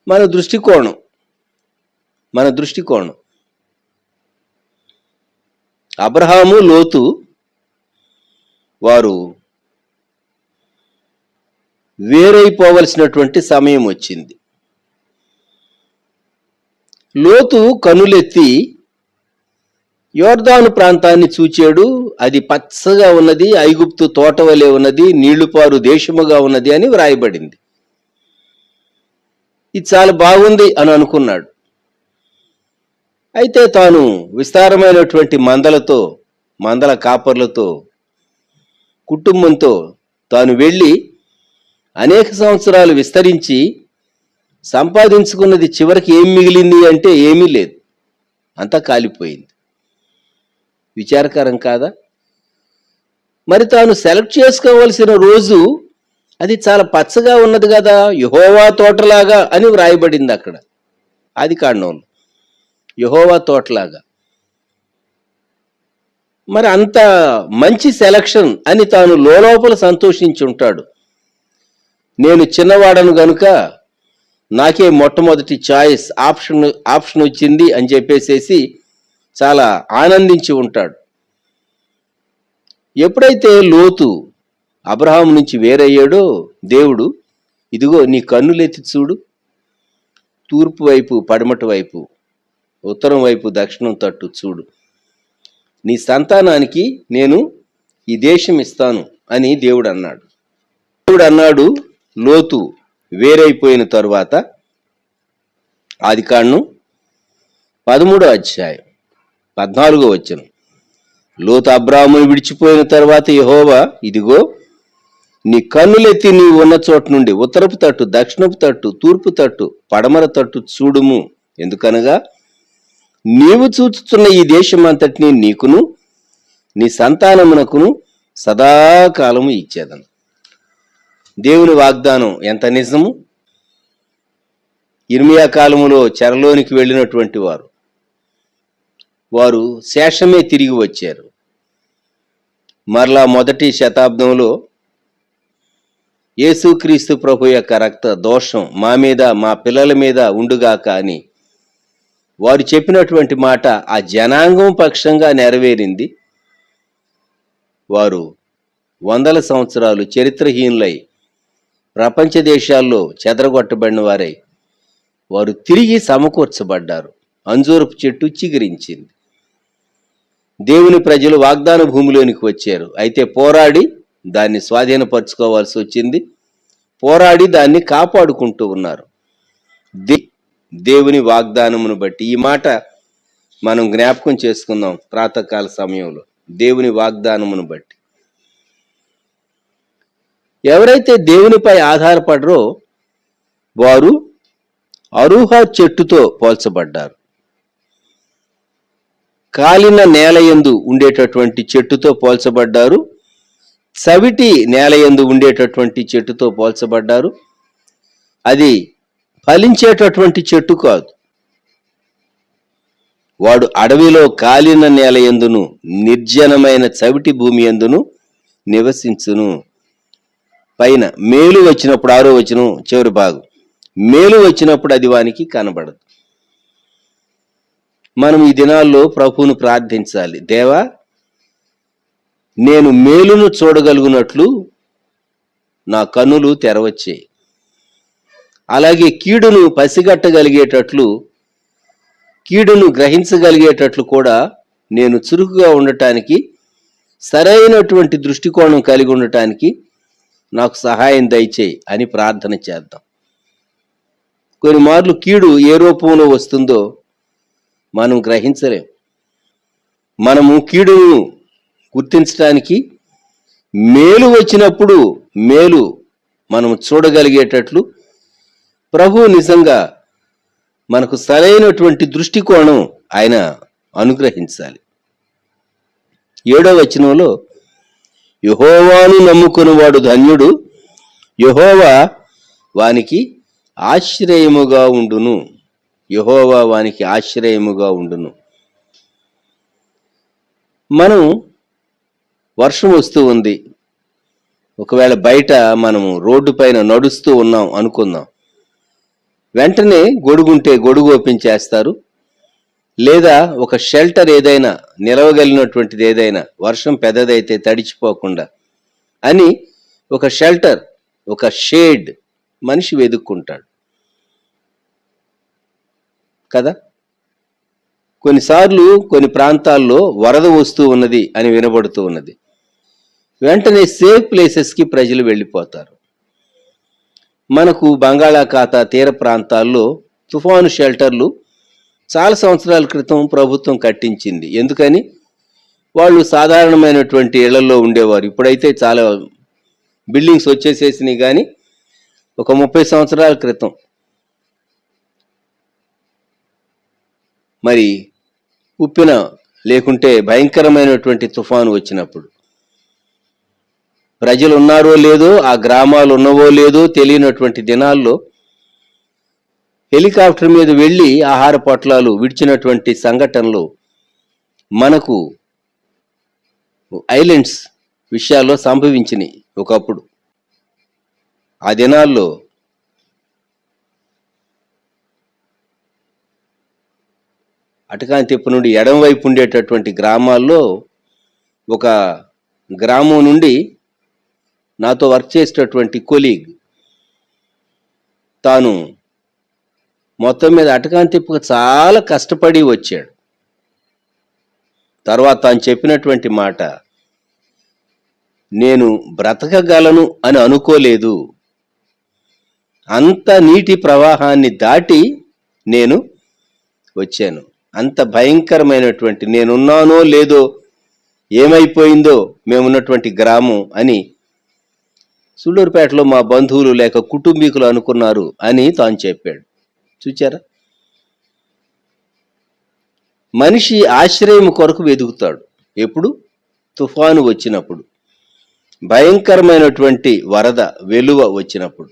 మన దృష్టికోణం. మన దృష్టికోణం. అబ్రహాము, లోతు వారు వేరైపోవలసినటువంటి సమయం వచ్చింది. లోతు కనులెత్తి యోర్దాను ప్రాంతాన్ని చూచాడు. అది పచ్చగా ఉన్నది, ఐగుప్తు తోట వలె ఉన్నది, నీళ్లుపారు దేశముగా ఉన్నది అని వ్రాయబడింది. ఇది చాలా బాగుంది అని అనుకున్నాడు. అయితే తాను విస్తారమైనటువంటి మందల కాపర్లతో, కుటుంబంతో తాను వెళ్ళి అనేక సంవత్సరాలు విస్తరించి సంపాదించుకున్నది చివరికి ఏం మిగిలింది అంటే ఏమీ లేదు, అంతా కాలిపోయింది. విచారకరం కాదా? మరి తాను సెలెక్ట్ చేసుకోవలసిన రోజు అది చాలా పచ్చగా ఉన్నది కదా, యెహోవా తోటలాగా అని వ్రాయబడింది అక్కడ ఆదికాండంలో, యెహోవా తోటలాగా. మరి అంత మంచి సెలక్షన్ అని తాను లోపల సంతోషించి ఉంటాడు. నేను చిన్నవాడను గనుక నాకే మొట్టమొదటి చాయిస్ ఆప్షన్ వచ్చింది అని చెప్పేసేసి చాలా ఆనందించి ఉంటాడు. ఎప్పుడైతే లోతు అబ్రహాం నుంచి వేరయ్యాడో దేవుడు, ఇదిగో నీ కన్నులెత్తి చూడు, తూర్పు వైపు, పడమటి వైపు, ఉత్తరం వైపు, దక్షిణం తట్టు చూడు, నీ సంతానానికి నేను ఈ దేశం ఇస్తాను అని దేవుడు అన్నాడు. లోతు వేరైపోయిన తరువాత ఆదికాండం 13వ అధ్యాయం 14వ వచనం, లోతు అబ్రాహామును విడిచిపోయిన తర్వాత యెహోవా, ఇదిగో నీ కన్నులెత్తి నీ ఉన్న చోట నుండి ఉత్తరపు తట్టు, దక్షిణపు తట్టు, తూర్పు తట్టు, పడమర తట్టు చూడుము, ఎందుకనగా నీవు చూచుచున్న ఈ దేశం అంతటిని నీకును నీ సంతానమునకును సదాకాలము ఇచ్చేదను. దేవుని వాగ్దానం ఎంత నిజము! ఇర్మియా కాలములో చెరలోనికి వెళ్ళినటువంటి వారు శేషమే తిరిగి వచ్చారు. మరలా మొదటి శతాబ్దంలో యేసుక్రీస్తు ప్రభు యొక్క రక్త దోషం మా మీద, మా పిల్లల మీద ఉండుగాక అని వారు చెప్పినటువంటి మాట ఆ జనాంగం పక్షంగా నెరవేరింది. వారు వందల సంవత్సరాలు చరిత్రహీనులై ప్రపంచ దేశాల్లో చెదరగొట్టబడిన వారై వారు తిరిగి సమకూర్చబడ్డారు. అంజూరపు చెట్టు చిగురించింది. దేవుని ప్రజలు వాగ్దాన భూమిలోనికి వచ్చారు. అయితే పోరాడి దాన్ని స్వాధీనపరచుకోవాల్సి వచ్చింది. పోరాడి దాన్ని కాపాడుకుంటూ ఉన్నారు. దేవుని వాగ్దానమును బట్టి ఈ మాట మనం జ్ఞాపకం చేసుకుందాం ప్రాతకాల సమయంలో. దేవుని వాగ్దానమును బట్టి ఎవరైతే దేవునిపై ఆధారపడరో వారు అరుహ చెట్టుతో పోల్చబడ్డారు. కాలిన నేలయందు ఉండేటటువంటి చెట్టుతో పోల్చబడ్డారు. చవిటి నేలయందు ఉండేటటువంటి చెట్టుతో పోల్చబడ్డారు. అది ఫలించేటటువంటి చెట్టు కాదు. వాడు అడవిలో కాలిన నేల యందును నిర్జనమైన చవిటి భూమి యందును నివసించును. పైన మేలు వచ్చినప్పుడు, 6వ వచనం చివరి భాగం, మేలు వచ్చినప్పుడు అది వానికి కనబడదు. మనం ఈ దినాల్లో ప్రభువును ప్రార్థించాలి. దేవా, నేను మేలును చూడగలుగునట్లు నా కన్నులు తెరవచ్చేయి. అలాగే కీడును పసిగట్టగలిగేటట్లు, కీడును గ్రహించగలిగేటట్లు కూడా నేను చురుకుగా ఉండటానికి, సరైనటువంటి దృష్టికోణం కలిగి ఉండటానికి నాకు సహాయం దయచేయి అని ప్రార్థన చేద్దాం. కొన్ని మార్లు కీడు ఏ రూపంలో వస్తుందో మనం గ్రహించలేం. మనము కీడును గుర్తించడానికి మేలు వచ్చినప్పుడు మేలు మనము చూడగలిగేటట్లు ప్రభువు నిజంగా మనకు సరైనటువంటి దృష్టికోణం ఆయన అనుగ్రహించాలి. 7వ వచనంలో, యెహోవాను నమ్ముకునివాడు ధన్యుడు, యెహోవా వానికి ఆశ్రయముగా ఉండును. యెహోవా వానికి ఆశ్రయముగా ఉండును. మనం వర్షం వస్తూ ఉంది, ఒకవేళ బయట మనము రోడ్డు పైన నడుస్తూ ఉన్నాం అనుకుందాం. వెంటనే గొడుగుంటే గొడుగు ఓపెన్ చేస్తారు, లేదా ఒక షెల్టర్ ఏదైనా నిలవగలిగినటువంటిది ఏదైనా, వర్షం పెద్దదైతే తడిచిపోకుండా అని ఒక షెల్టర్, ఒక షేడ్ మనిషి వెతుక్కుంటాడు కదా. కొన్నిసార్లు కొన్ని ప్రాంతాల్లో వరద వస్తూ ఉన్నది అని వినబడుతూ ఉన్నది. వెంటనే సేఫ్ ప్లేసెస్కి ప్రజలు వెళ్ళిపోతారు. మనకు బంగాళాఖాత తీర ప్రాంతాల్లో తుఫాను షెల్టర్లు చాలా సంవత్సరాల క్రితం ప్రభుత్వం కట్టించింది. ఎందుకని? వాళ్ళు సాధారణమైనటువంటి ఇళ్లలో ఉండేవారు. ఇప్పుడైతే చాలా బిల్డింగ్స్ వచ్చేసేసినాయి, కానీ ఒక 30 సంవత్సరాల క్రితం మరి ఉప్పిన లేకుంటే భయంకరమైనటువంటి తుఫాను వచ్చినప్పుడు ప్రజలు ఉన్నారో లేదో, ఆ గ్రామాలు ఉన్నవో లేదో తెలియనటువంటి దినాల్లో హెలికాప్టర్ మీద వెళ్ళి ఆహార పొట్లాలు విడిచినటువంటి సంఘటనలు మనకు ఐలాండ్స్ విషయాల్లో సంభవించినాయి ఒకప్పుడు. ఆ దినాల్లో అటకాంతిప్పు నుండి ఎడం వైపు ఉండేటటువంటి గ్రామాల్లో ఒక గ్రామం నుండి నాతో వర్క్ చేసేటటువంటి కొలీగ్ తాను మొత్తం మీద అటకాంతిప్పుకు చాలా కష్టపడి వచ్చాడు. తర్వాత తాను చెప్పినటువంటి మాట, నేను బ్రతకగలను అని అనుకోలేదు, అంత నీటి ప్రవాహాన్ని దాటి నేను వచ్చాను. అంత భయంకరమైనటువంటి, నేనున్నానో లేదో, ఏమైపోయిందో మేమున్నటువంటి గ్రామం అని సూళ్ళూరుపేటలో మా బంధువులు లేక కుటుంబీకులు అనుకున్నారు అని తాను చెప్పాడు. చూచారా? మనిషి ఆశ్రయం కొరకు వెతుకుతాడు. ఎప్పుడు? తుఫాను వచ్చినప్పుడు, భయంకరమైనటువంటి వరద వెలువ వచ్చినప్పుడు.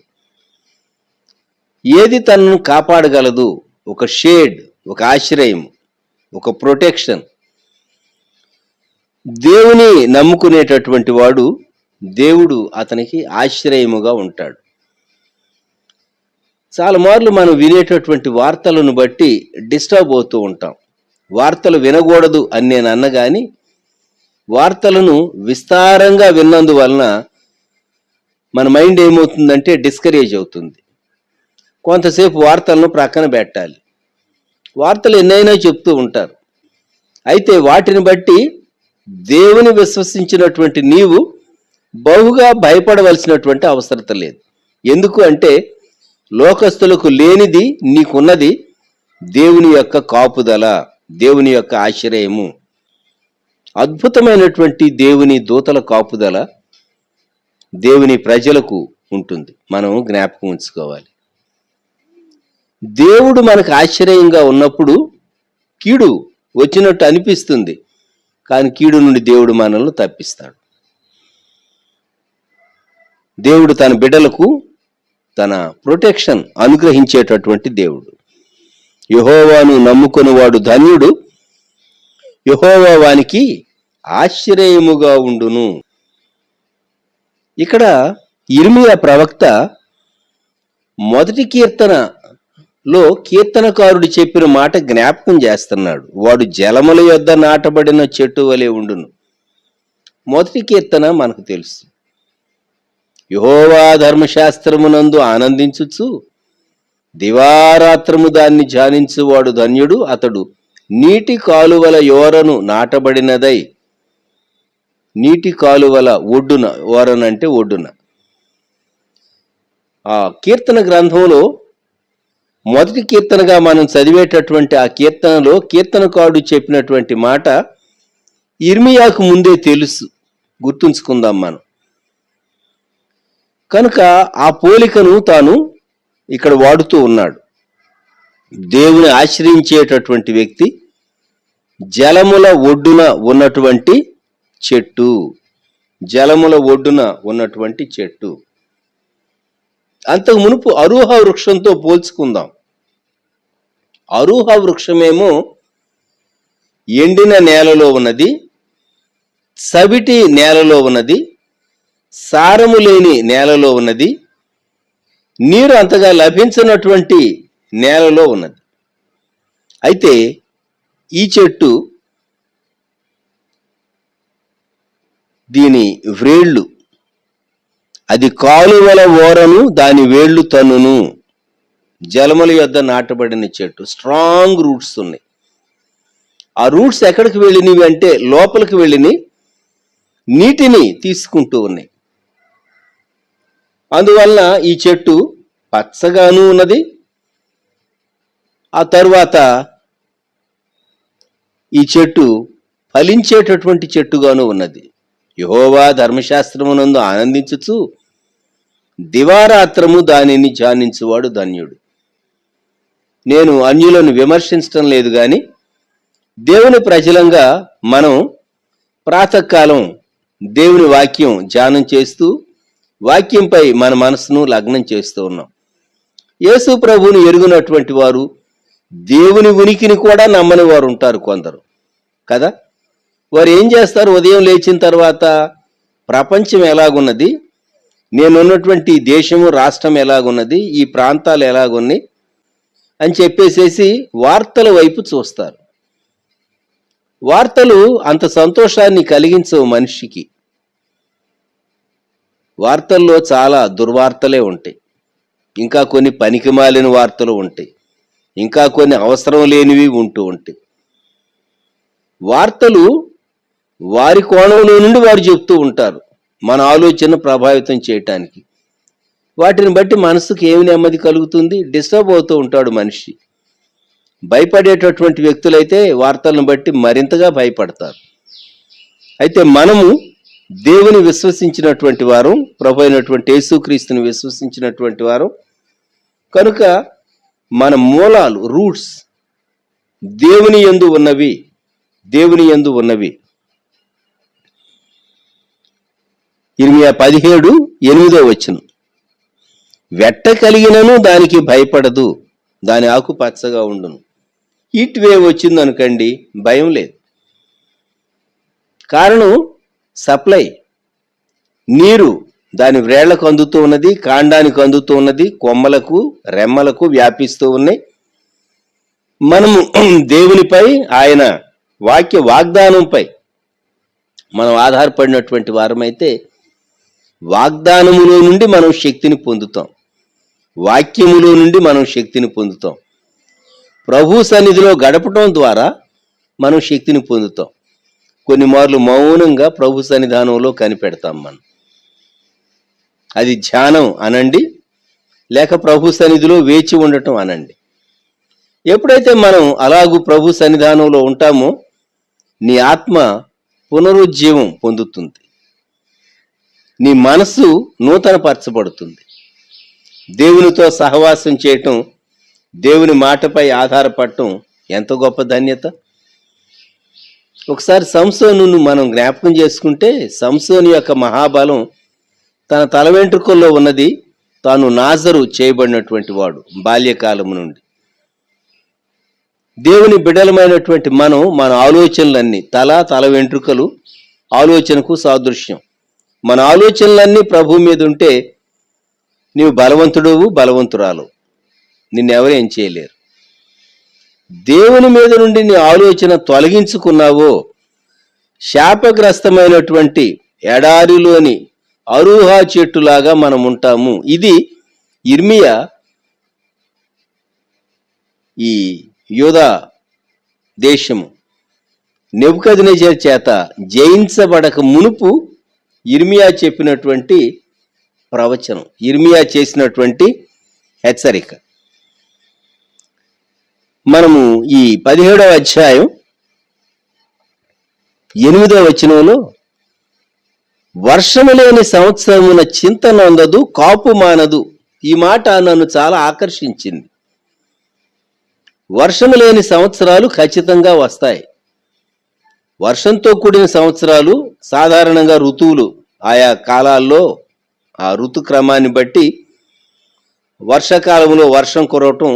ఏది తనను కాపాడగలదు? ఒక షేడ్, ఒక ఆశ్రయం, ఒక ప్రొటెక్షన్. దేవుని నమ్ముకునేటటువంటి వాడు, దేవుడు అతనికి ఆశ్రయముగా ఉంటాడు. చాలా మార్లు మనం వినేటటువంటి వార్తలను బట్టి డిస్టర్బ్ అవుతూ ఉంటాం. వార్తలు వినకూడదు అని నేను అన్నగాని, వార్తలను విస్తారంగా విన్నందువలన మన మైండ్ ఏమవుతుందంటే డిస్కరేజ్ అవుతుంది. కొంతసేపు వార్తలను ప్రక్కన పెట్టాలి. వార్తలు ఎన్నైనా చెప్తూ ఉంటారు. అయితే వాటిని బట్టి దేవుని విశ్వసించినటువంటి నీవు బహుగా భయపడవలసినటువంటి అవసరం లేదు. ఎందుకు అంటే లోకస్తులకు లేనిది నీకున్నది, దేవుని యొక్క కాపుదల, దేవుని యొక్క ఆశ్రయము. అద్భుతమైనటువంటి దేవుని దూతల కాపుదల దేవుని ప్రజలకు ఉంటుంది. మనం జ్ఞాపకం ఉంచుకోవాలి. దేవుడు మనకు ఆశ్చర్యంగా ఉన్నప్పుడు కీడు వచ్చినట్టు అనిపిస్తుంది, కానీ కీడు నుండి దేవుడు మనల్ని తప్పిస్తాడు. దేవుడు తన బిడ్డలకు తన ప్రొటెక్షన్ అనుగ్రహించేటటువంటి దేవుడు. యెహోవాను నమ్ముకునేవాడు ధన్యుడు, యెహోవా వానికి ఆశ్చర్యముగా ఉండును. ఇక్కడ యిర్మీయా ప్రవక్త మొదటి కీర్తనలో కీర్తనకారుడు చెప్పిన మాట జ్ఞాపకం చేస్తున్నాడు. వాడు జలముల యొద్ద నాటబడిన చెట్టు వలె ఉండును. మొదటి కీర్తన మనకు తెలుసు. యెహోవా ధర్మశాస్త్రమునందు ఆనందించుచు దివారాత్రము దాన్ని ధ్యానించువాడు ధన్యుడు, అతడు నీటి కాలువల యోరను నాటబడినదై. నీటి కాలువల ఒడ్డున, ఓరన అంటే ఒడ్డున. ఆ కీర్తన గ్రంథంలో మొదటి కీర్తనగా మనం చదివేటటువంటి ఆ కీర్తనలో కీర్తనకారుడు చెప్పినటువంటి మాట యిర్మీయాకు ముందే తెలుసు. గుర్తుంచుకుందాం మనం. కనుక ఆ పోలికను తాను ఇక్కడ వాడుతూ ఉన్నాడు. దేవుని ఆశ్రయించేటటువంటి వ్యక్తి జలముల ఒడ్డున ఉన్నటువంటి చెట్టు, జలముల ఒడ్డున ఉన్నటువంటి చెట్టు. అంతకు మునుపు అరూహ వృక్షంతో పోల్చుకుందాం. అరూహ వృక్షమేమో ఎండిన నేలలో ఉన్నది, సవిటి నేలలో ఉన్నది, సారము లేని నేలలో ఉన్నది, నీరు అంతగా లభించినటువంటి నేలలో ఉన్నది. అయితే ఈ చెట్టు దీని వ్రేళ్ళు, అది కాలువల ఓరను దాని వేళ్ళు తన్నును. జలముల యొద్ద నాటబడిన చెట్టు, స్ట్రాంగ్ రూట్స్ ఉన్నాయి. ఆ రూట్స్ ఎక్కడికి వెళ్ళినవి అంటే లోపలికి వెళ్ళిని నీటిని తీసుకుంటూ ఉన్నాయి. అందువల్ల ఈ చెట్టు పచ్చగాను ఉన్నది. ఆ తరువాత ఈ చెట్టు ఫలించేటటువంటి చెట్టుగాను ఉన్నది. యెహోవా ధర్మశాస్త్రమునందు ఆనందించుచు దివారాత్రము దానిని ధ్యానించువాడు ధన్యుడు. నేను అన్యులను విమర్శించడం లేదు, కానీ దేవుని ప్రజలంగా మనం ప్రాతకాలం దేవుని వాక్యం ధ్యానం చేస్తూ వాక్యంపై మన మనసును లగ్నం చేస్తూ ఉన్నాం. యేసు ప్రభువుని ఎరుగునటువంటి వారు దేవుని ఉనికిని కూడా నమ్మని వారు ఉంటారు కొందరు కదా. వారు ఏం చేస్తారు? ఉదయం లేచిన తర్వాత ప్రపంచం ఎలాగున్నది, నేనున్నటువంటి దేశము రాష్ట్రం ఎలాగున్నది, ఈ ప్రాంతాలు ఎలాగున్నాయి అని చెప్పేసేసి వార్తల వైపు చూస్తారు. వార్తలు అంత సంతోషాన్ని కలిగించవు మనిషికి. వార్తల్లో చాలా దుర్వార్తలే ఉంటాయి, ఇంకా కొన్ని పనికిమాలిన వార్తలు ఉంటాయి, ఇంకా కొన్ని అవసరం లేనివి ఉంటూ ఉంటాయి. వార్తలు వారి కోణంలో నుండి వారు చెప్తూ ఉంటారు మన ఆలోచన ప్రభావితం చేయటానికి. వాటిని బట్టి మనసుకు ఏమి నెమ్మది కలుగుతుంది? డిస్టర్బ్ అవుతూ ఉంటాడు మనిషి. భయపడేటటువంటి వ్యక్తులైతే వార్తలను బట్టి మరింతగా భయపడతారు. అయితే మనము దేవుని విశ్వసించినటువంటి వారు, ప్రభు అయినటువంటి యేసుక్రీస్తుని విశ్వసించినటువంటి వారు కనుక మన మూలాలు, రూట్స్ దేవుని యందు ఉన్నవి, దేవుని యందు ఉన్నవి. ఇర్మియా 17:8 వెట్ట కలిగినను దానికి భయపడదు, దాని ఆకు పచ్చగా ఉండును. హీట్ వేవ్ వచ్చింది అనుకోండి, భయం లేదు. కారణం సప్లై, నీరు దాని వ్రేళ్లకు అందుతూ ఉన్నది, కాండానికి అందుతూ ఉన్నది, కొమ్మలకు రెమ్మలకు వ్యాపిస్తూ ఉన్నాయి. మనము దేవునిపై, ఆయన వాక్య వాగ్దానంపై మనం ఆధారపడినటువంటి వారమైతే వాగ్దానములో నుండి మనం శక్తిని పొందుతాం, వాక్యములో నుండి మనం శక్తిని పొందుతాం. ప్రభు సన్నిధిలో గడపటం ద్వారా మనం శక్తిని పొందుతాం. కొన్ని మార్లు మౌనంగా ప్రభు సన్నిధానంలో కనిపెడతాం మనం. అది ధ్యానం అనండి, లేక ప్రభు సన్నిధిలో వేచి ఉండటం అనండి. ఎప్పుడైతే మనం అలాగూ ప్రభు సన్నిధానంలో ఉంటామో నీ ఆత్మ పునరుజ్జీవం పొందుతుంది, నీ మనసు నూతనపరచబడుతుంది. దేవునితో సహవాసం చేయటం, దేవుని మాటపై ఆధారపడటం ఎంత గొప్ప ధన్యత. ఒకసారి సంసోనును మనం జ్ఞాపకం చేసుకుంటే, సంసోను యొక్క మహాబలం తన తల వెంట్రుకల్లో ఉన్నది. తాను నాజరు చేయబడినటువంటి వాడు బాల్యకాలము నుండి. దేవుని బిడ్డలమైనటువంటి మనం, మన ఆలోచనలన్నీ, తల వెంట్రుకలు ఆలోచనకు సాదృశ్యం. మన ఆలోచనలన్నీ ప్రభు మీద ఉంటే నీవు బలవంతుడువు, బలవంతురాలు, నిన్నెవరు ఏం చేయలేరు. దేవుని మీద నుండి నీ ఆలోచన తొలగించుకున్నావో శాపగ్రస్తమైనటువంటి ఎడారిలోని అరూహా చెట్టులాగా మనం ఉంటాము. ఇది ఇర్మియా ఈ యూదా దేశము నెబుకద్నెజర్ చేత జయించబడక మునుపు ఇర్మియా చెప్పినటువంటి ప్రవచనం, ఇర్మియా చేసినటువంటి హెచ్చరిక. మనము ఈ 17వ అధ్యాయం 8వ వచనంలో వర్షము లేని సంవత్సరమున చింత నొందదు, కాపు మానదు. ఈ మాట నన్ను చాలా ఆకర్షించింది. వర్షము లేని సంవత్సరాలు ఖచ్చితంగా వస్తాయి. వర్షంతో కూడిన సంవత్సరాలు సాధారణంగా ఋతువులు, ఆయా కాలాల్లో ఆ ఋతుక్రమాన్ని బట్టి వర్షాకాలంలో వర్షం కురవటం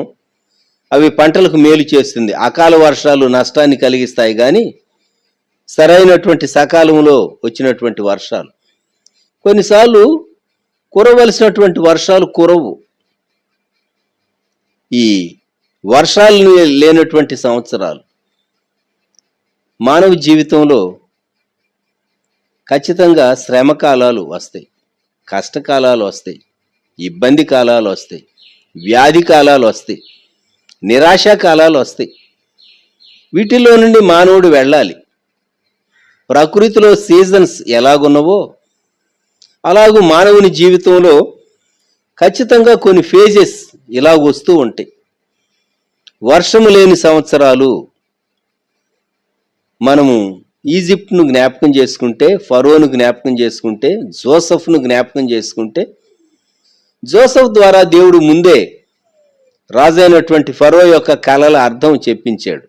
అవి పంటలకు మేలు చేస్తుంది. అకాల వర్షాలు నష్టాన్ని కలిగిస్తాయి, కానీ సరైనటువంటి సకాలంలో వచ్చినటువంటి వర్షాలు, కొన్నిసార్లు కురవలసినటువంటి వర్షాలు కురవు. ఈ వర్షాలు లేనటువంటి సంవత్సరాలు, మానవ జీవితంలో ఖచ్చితంగా శ్రమ కాలాలు వస్తాయి, కష్టకాలాలు వస్తాయి, ఇబ్బంది కాలాలు వస్తాయి, వ్యాధి కాలాలు వస్తాయి, నిరాశ కాలాలు వస్తాయి. వీటిల్లో నుండి మానవుడు వెళ్ళాలి. ప్రకృతిలో సీజన్స్ ఎలాగున్నవో అలాగూ మానవుని జీవితంలో ఖచ్చితంగా కొన్ని ఫేజెస్ ఇలాగ వస్తూ ఉంటాయి. వర్షము లేని సంవత్సరాలు, మనము ఈజిప్ట్ను జ్ఞాపకం చేసుకుంటే, ఫరోను జ్ఞాపకం చేసుకుంటే, జోసెఫ్ను జ్ఞాపకం చేసుకుంటే, జోసెఫ్ ద్వారా దేవుడు ముందే రాజైనటువంటి ఫరో యొక్క కలల అర్థం చెప్పించాడు.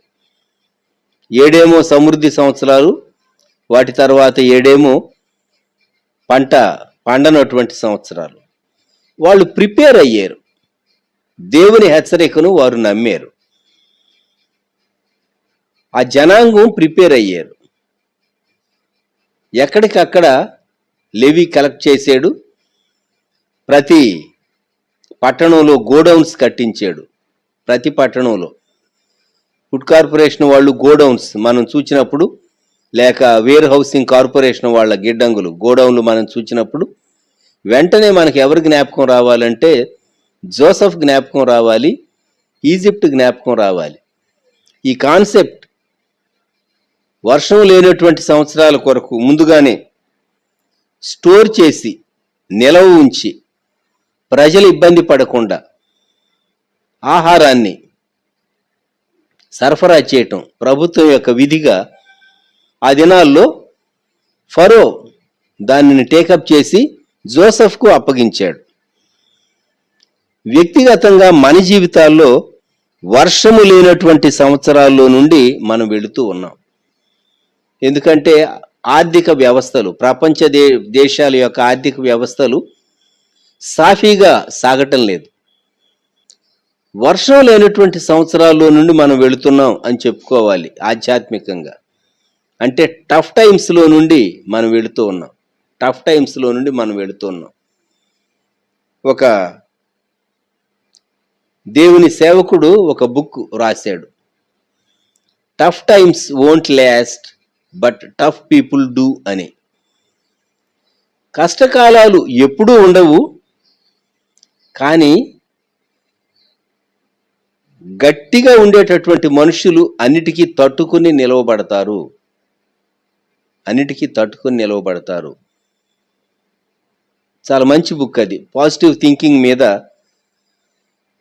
7 సమృద్ధి సంవత్సరాలు, వాటి తర్వాత 7 పంట పండనటువంటి సంవత్సరాలు. వాళ్ళు ప్రిపేర్ అయ్యారు, దేవుని హెచ్చరికను వారు నమ్మారు. ఆ జనాంగం ప్రిపేర్ అయ్యారు. ఎక్కడికక్కడ లెవీ కలెక్ట్ చేశాడు. ప్రతి పట్టణంలో గోడౌన్స్ కట్టించాడు. ప్రతి పట్టణంలో ఫుడ్ కార్పొరేషన్ వాళ్ళు గోడౌన్స్ మనం చూచినప్పుడు, లేక వేర్ హౌసింగ్ కార్పొరేషన్ వాళ్ళ గిడ్డంగులు గోడౌన్లు మనం చూచినప్పుడు వెంటనే మనకి ఎవరి జ్ఞాపకం రావాలంటే జోసెఫ్ జ్ఞాపకం రావాలి, ఈజిప్ట్ జ్ఞాపకం రావాలి. ఈ కాన్సెప్ట్ వర్షం లేనటువంటి సంవత్సరాల కొరకు ముందుగానే స్టోర్ చేసి నిలవ ఉంచి ప్రజలు ఇబ్బంది పడకుండా ఆహారాన్ని సరఫరా చేయటం ప్రభుత్వం యొక్క విధిగా ఆ దినాల్లో ఫరో దానిని టేకప్ చేసి జోసెఫ్కు అప్పగించాడు. వ్యక్తిగతంగా మన జీవితాల్లో వర్షము లేనటువంటి సంవత్సరాల్లో నుండి మనం వెళుతూ ఉన్నాం. ఎందుకంటే ఆర్థిక వ్యవస్థలు, ప్రపంచ దేశాల యొక్క ఆర్థిక వ్యవస్థలు సాఫీగా సాగటం లేదు. వర్షం లేనటువంటి సంవత్సరాల్లో నుండి మనం వెళుతున్నాం అని చెప్పుకోవాలి. ఆధ్యాత్మికంగా అంటే టఫ్ టైమ్స్లో నుండి మనం వెళుతూ ఉన్నాం. టఫ్ టైమ్స్లో నుండి మనం వెళుతూ ఉన్నాం. ఒక దేవుని సేవకుడు ఒక బుక్ రాశాడు, tough times won't last but tough people do అని. కష్టకాలాలు ఎప్పుడూ ఉండవు, కానీ గట్టిగా ఉండేటటువంటి మనుషులు అన్నిటికీ తట్టుకుని నిలవబడతారు. అన్నిటికీ తట్టుకుని నిలవబడతారు. చాలా మంచి బుక్ అది. పాజిటివ్ థింకింగ్ మీద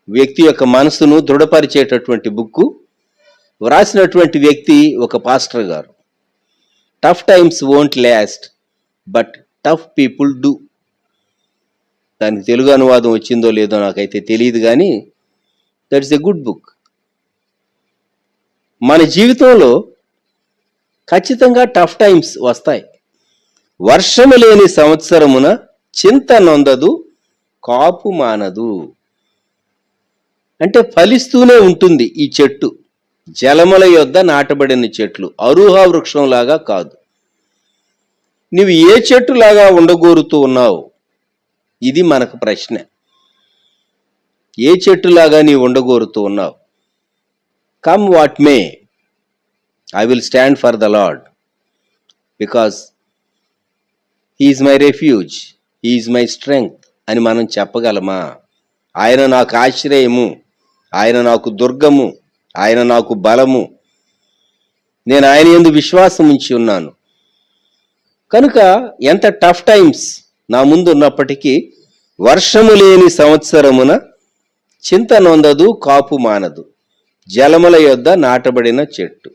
వ్యక్తి యొక్క మనసును దృఢపరిచేటటువంటి బుక్. వ్రాసినటువంటి వ్యక్తి ఒక పాస్టర్ గారు. Tough times won't last but tough people do. దానికి తెలుగు అనువాదం వచ్చిందో లేదో నాకైతే తెలియదు, కానీ దట్స్ ఎ గుడ్ బుక్. మన జీవితంలో ఖచ్చితంగా టఫ్ టైమ్స్ వస్తాయి. వర్షము లేని సంవత్సరమున చింత నొందదు, కాపు మానదు. అంటే ఫలిస్తూనే ఉంటుంది ఈ చెట్టు. జలముల యొద్ద నాటబడిన చెట్లు, అరుహ వృక్షంలాగా కాదు. నువ్వు ఏ చెట్టులాగా ఉండగోరుతూ ఉన్నావు? ఇది మనకు ప్రశ్న. ఏ చెట్టులాగా నీవు ఉండగోరుతూ ఉన్నావు? Come what may, I will stand for the Lord because he is my refuge, he is my strength అని మనం చెప్పగలమా? ఆయన నాకు ఆశ్రయము, ఆయన నాకు దుర్గము, ఆయన నాకు బలము, నేను ఆయన యందు విశ్వాసం ఉంచి ఉన్నాను. కనుక ఎంత టఫ్ టైమ్స్ నా ముందు ఉన్నప్పటికీ వర్షము లేని సంవత్సరమున చింత నొందదు, కాపు మానదు, జలముల యొద్ద నాటబడిన చెట్టు.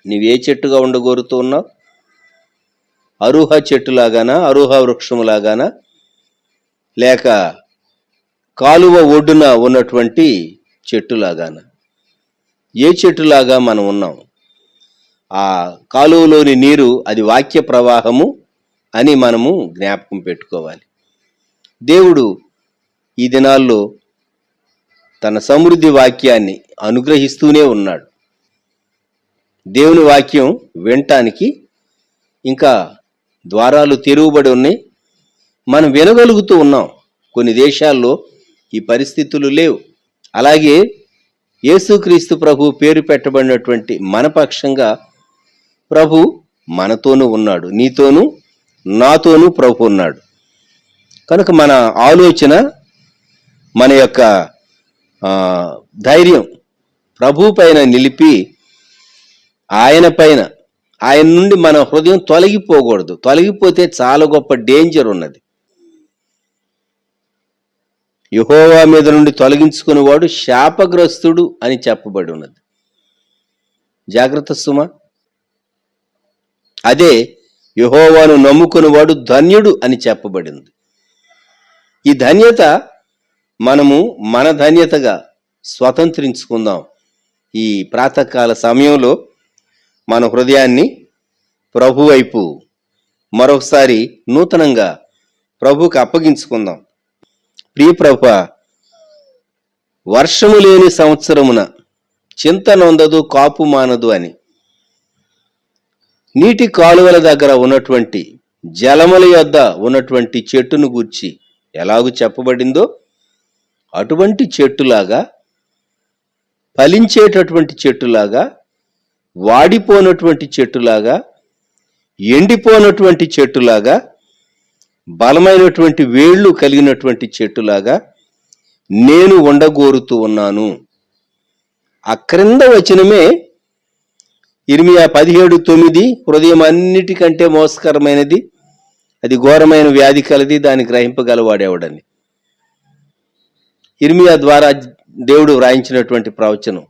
నీవే చెట్టుగా ఉండగోరుతూ ఉన్నావు? అరుహ చెట్టులాగానా, అరుహ వృక్షములాగానా, లేక కాలువ ఒడ్డున ఉన్నటువంటి చెట్టులాగానా? ఏ చెట్టులాగా మనం ఉన్నాం? ఆ కాలువలోని నీరు అది వాక్య ప్రవాహము అని మనము జ్ఞాపకం పెట్టుకోవాలి. దేవుడు ఈ దినాల్లో తన సమృద్ధి వాక్యాన్ని అనుగ్రహిస్తూనే ఉన్నాడు. దేవుని వాక్యం వినటానికి ఇంకా ద్వారాలు తెరువబడి ఉన్నాయి. మనం వినగలుగుతూ ఉన్నాం. కొన్ని దేశాల్లో ఈ పరిస్థితులు లేవు. అలాగే యేసుక్రీస్తు ప్రభు పేరు పెట్టబడినటువంటి మన పక్షంగా ప్రభు మనతోనూ ఉన్నాడు, నీతోనూ నాతోనూ ప్రభు ఉన్నాడు. కనుక మన ఆలోచన, మన యొక్క ధైర్యం ప్రభు పైన నిలిపి ఆయన నుండి మన హృదయం తొలగిపోకూడదు. తొలగిపోతే చాలా గొప్ప డేంజర్ ఉన్నది. యెహోవా మీద నుండి తొలగించుకునేవాడు శాపగ్రస్తుడు అని చెప్పబడి ఉన్నది. జాగ్రత్త సుమ. అదే యెహోవాను నమ్ముకునేవాడు ధన్యుడు అని చెప్పబడింది. ఈ ధన్యత మనము మన ధన్యతగా స్వతంత్రించుకుందాం. ఈ ప్రాతకాల సమయంలో మన హృదయాన్ని ప్రభు వైపు మరొకసారి నూతనంగా ప్రభుకి అప్పగించుకుందాం. ప్రియ ప్రభువా, వర్షము లేని సంవత్సరమున చింత నొందదు కాపు మానదు అని నీటి కాలువల దగ్గర ఉన్నటువంటి జలముల యొద్ద ఉన్నటువంటి చెట్టును గూర్చి ఎలాగూ చెప్పబడిందో అటువంటి చెట్టులాగా, ఫలించేటటువంటి చెట్టులాగా, వాడిపోనటువంటి చెట్టులాగా, ఎండిపోనటువంటి చెట్టులాగా, బలమైనటువంటి వేళ్ళు కలిగినటువంటి చెట్టులాగా నేను ఉండగోరుతూ ఉన్నాను. ఆ క్రింద వచనమే ఇర్మియా 17:9, హృదయం అన్నిటికంటే మోసకరమైనది, అది ఘోరమైన వ్యాధి కలది, దాన్ని గ్రహింపగలవాడేవాడని ఇర్మియా ద్వారా దేవుడు వ్రాయించినటువంటి ప్రవచనం.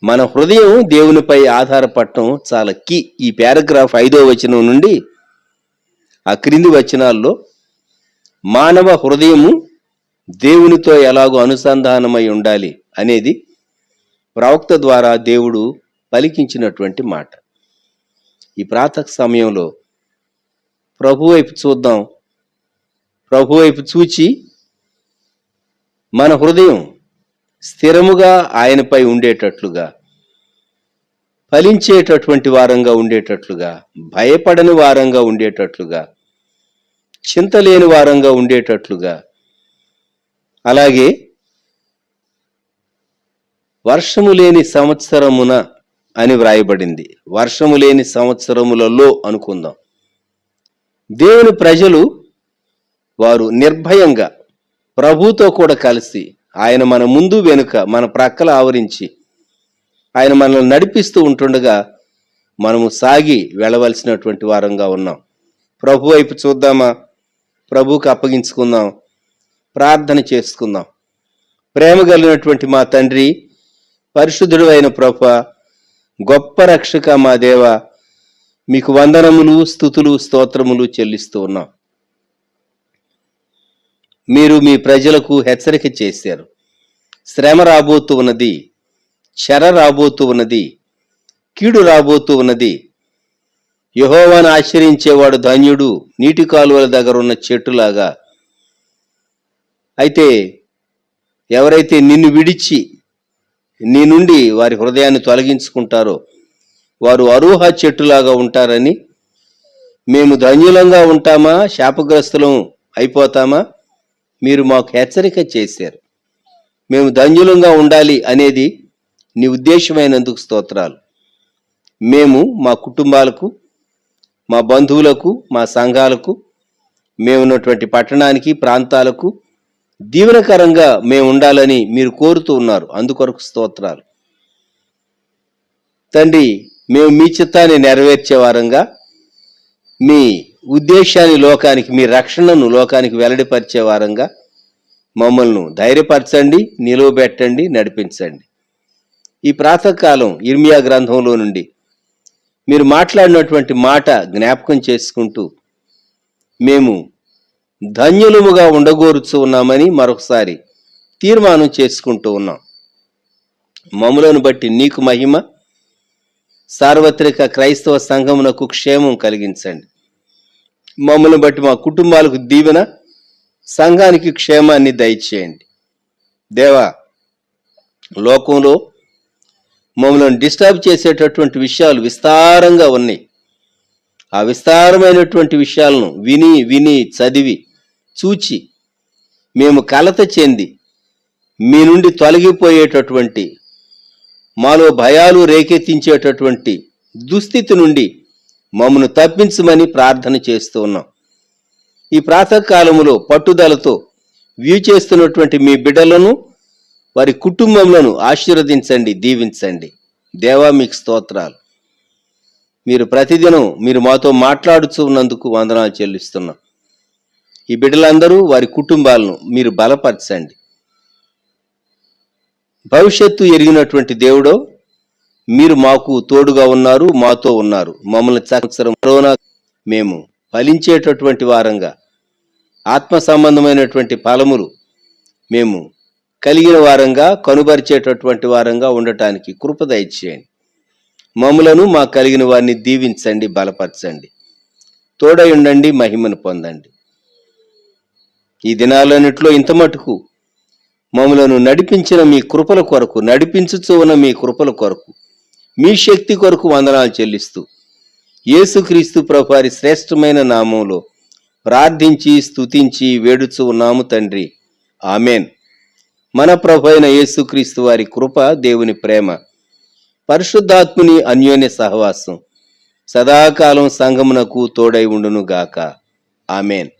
మన హృదయం దేవునిపై ఆధారపడటం చాలా కీ. ఈ పారాగ్రాఫ్ 5వ వచనం నుండి ఆ క్రింది వచనాల్లో మానవ హృదయము దేవునితో ఎలాగో అనుసంధానమై ఉండాలి అనేది ప్రవక్త ద్వారా దేవుడు పలికించినటువంటి మాట. ఈ ప్రాతః సమయంలో ప్రభు వైపు చూద్దాం. ప్రభు వైపు చూచి మన హృదయం స్థిరముగా ఆయనపై ఉండేటట్లుగా, ఫలించేటటువంటి వారంగా ఉండేటట్లుగా, భయపడని వారంగా ఉండేటట్లుగా, చింతలేని వారంగా ఉండేటట్లుగా, అలాగే వర్షము లేని సంవత్సరమున అని వ్రాయబడింది. వర్షము లేని సంవత్సరములలో అనుకుందాం. దేవుని ప్రజలు వారు నిర్భయంగా ప్రభుతో కూడా కలిసి, ఆయన మన ముందు వెనుక మన ప్రక్కల ఆవరించి ఆయన మనల్ని నడిపిస్తూ ఉంటుండగా మనము సాగి వెళ్ళవలసినటువంటి వారంగా ఉన్నాం. ప్రభు వైపు చూద్దామా? ప్రభువుకి అప్పగించుకుందాం, ప్రార్థన చేసుకుందాం. ప్రేమ కలిగినటువంటి మా తండ్రి, పరిశుద్ధుడు అయిన ప్రభువా, గొప్ప రక్షక మా దేవ, మీకు వందనములు, స్తుతులు, స్తోత్రములు చెల్లిస్తూ ఉన్నాం. మీరు మీ ప్రజలకు హెచ్చరిక చేశారు. శ్రమ రాబోతూ ఉన్నది, చెర రాబోతూ ఉన్నది, కీడు రాబోతూ ఉన్నది. యెహోవాను ఆశ్రయించేవాడు ధన్యుడు, నీటి కాలువల దగ్గర ఉన్న చెట్టులాగా. అయితే ఎవరైతే నిన్ను విడిచి నీ నుండి వారి హృదయాన్ని తొలగించుకుంటారో వారు అరూహ చెట్టులాగా ఉంటారని, మేము ధన్యులంగా ఉంటామా, శాపగ్రస్తులం అయిపోతామా? మీరు మాకు హెచ్చరిక చేశారు. మేము ధన్యులంగా ఉండాలి అనేది నీ ఉద్దేశమైనందుకు స్తోత్రాలు. మేము మా కుటుంబాలకు, మా బంధువులకు, మా సంఘాలకు, మేమున్నటువంటి పట్టణానికి, ప్రాంతాలకు దీవెనకరంగా మేము ఉండాలని మీరు కోరుతూ ఉన్నారు. అందుకొరకు స్తోత్రాలు తండ్రి. మేము మీ చిత్తాన్ని నెరవేర్చే వారంగా, మీ ఉద్దేశాన్ని లోకానికి, మీ రక్షణను లోకానికి వెల్లడిపరిచే వారంగా మమ్మల్ని ధైర్యపరచండి, నిలువబెట్టండి, నడిపించండి. ఈ ప్రాతకాలం ఇర్మియా గ్రంథంలో నుండి మీరు మాట్లాడినటువంటి మాట జ్ఞాపకం చేసుకుంటూ మేము ధన్యులముగా ఉండగోరుచు ఉన్నామని మరొకసారి తీర్మానం చేసుకుంటూ ఉన్నాం. మమ్ములను బట్టి నీకు మహిమ, సార్వత్రిక క్రైస్తవ సంఘమునకు క్షేమం కలిగించండి. మమ్మల్ని బట్టి మా కుటుంబాలకు దీవెన, సంఘానికి క్షేమాన్ని దయచేయండి. దేవా, లోకంలో మమ్మల్ని డిస్టర్బ్ చేసేటటువంటి విషయాలు విస్తారంగా ఉన్నాయి. ఆ విస్తారమైనటువంటి విషయాలను విని విని చదివి చూచి మేము కలత చెంది మీ నుండి తొలగిపోయేటటువంటి మాలో భయాలు రేకెత్తించేటటువంటి దుస్థితి నుండి మమ్మను తప్పించమని ప్రార్థన చేస్తూ ఉన్నాం. ఈ ప్రాతకాలములో పట్టుదలతో వ్యూ చేస్తున్నటువంటి మీ బిడ్డలను, వారి కుటుంబములను ఆశీర్వదించండి, దీవించండి. దేవా, మీకు స్తోత్రాలు. మీరు ప్రతిదినం మీరు మాతో మాట్లాడుతూ ఉన్నందుకు వందనాలు చెల్లిస్తున్నాం. ఈ బిడ్డలందరూ వారి కుటుంబాలను మీరు బలపరచండి. భవిష్యత్తు ఎరిగినటువంటి దేవుడో, మీరు మాకు తోడుగా ఉన్నారు, మాతో ఉన్నారు. మమ్మల్ని సంవత్సరం కరోనా మేము ఫలించేటటువంటి వారంగా, ఆత్మ సంబంధమైనటువంటి ఫలములు మేము కలిగిన వారంగా, కనుబరిచేటటువంటి వారంగా ఉండటానికి కృప దయచేయండి. మమ్ములను మా కలిగిన వారిని దీవించండి, బలపరచండి, తోడై ఉండండి, మహిమను పొందండి. ఈ దినాలన్నిట్లో ఇంత మటుకు మమ్ములను నడిపించిన మీ కృపల కొరకు, నడిపించుచూ ఉన్న మీ కృపల కొరకు, మీ శక్తి కొరకు వందనాలు చెల్లిస్తూ యేసుక్రీస్తు ప్రభువారి శ్రేష్టమైన నామంలో ప్రార్థించి స్తుతించి వేడుచూ ఉన్నాము తండ్రి, ఆమెన్. మన ప్రభు అయిన యేసుక్రీస్తు వారి కృప, దేవుని ప్రేమ, పరిశుద్ధాత్ముని అన్యోన్య సహవాసం సదాకాలం సంఘమునకు తోడై ఉండును గాక. ఆమెన్.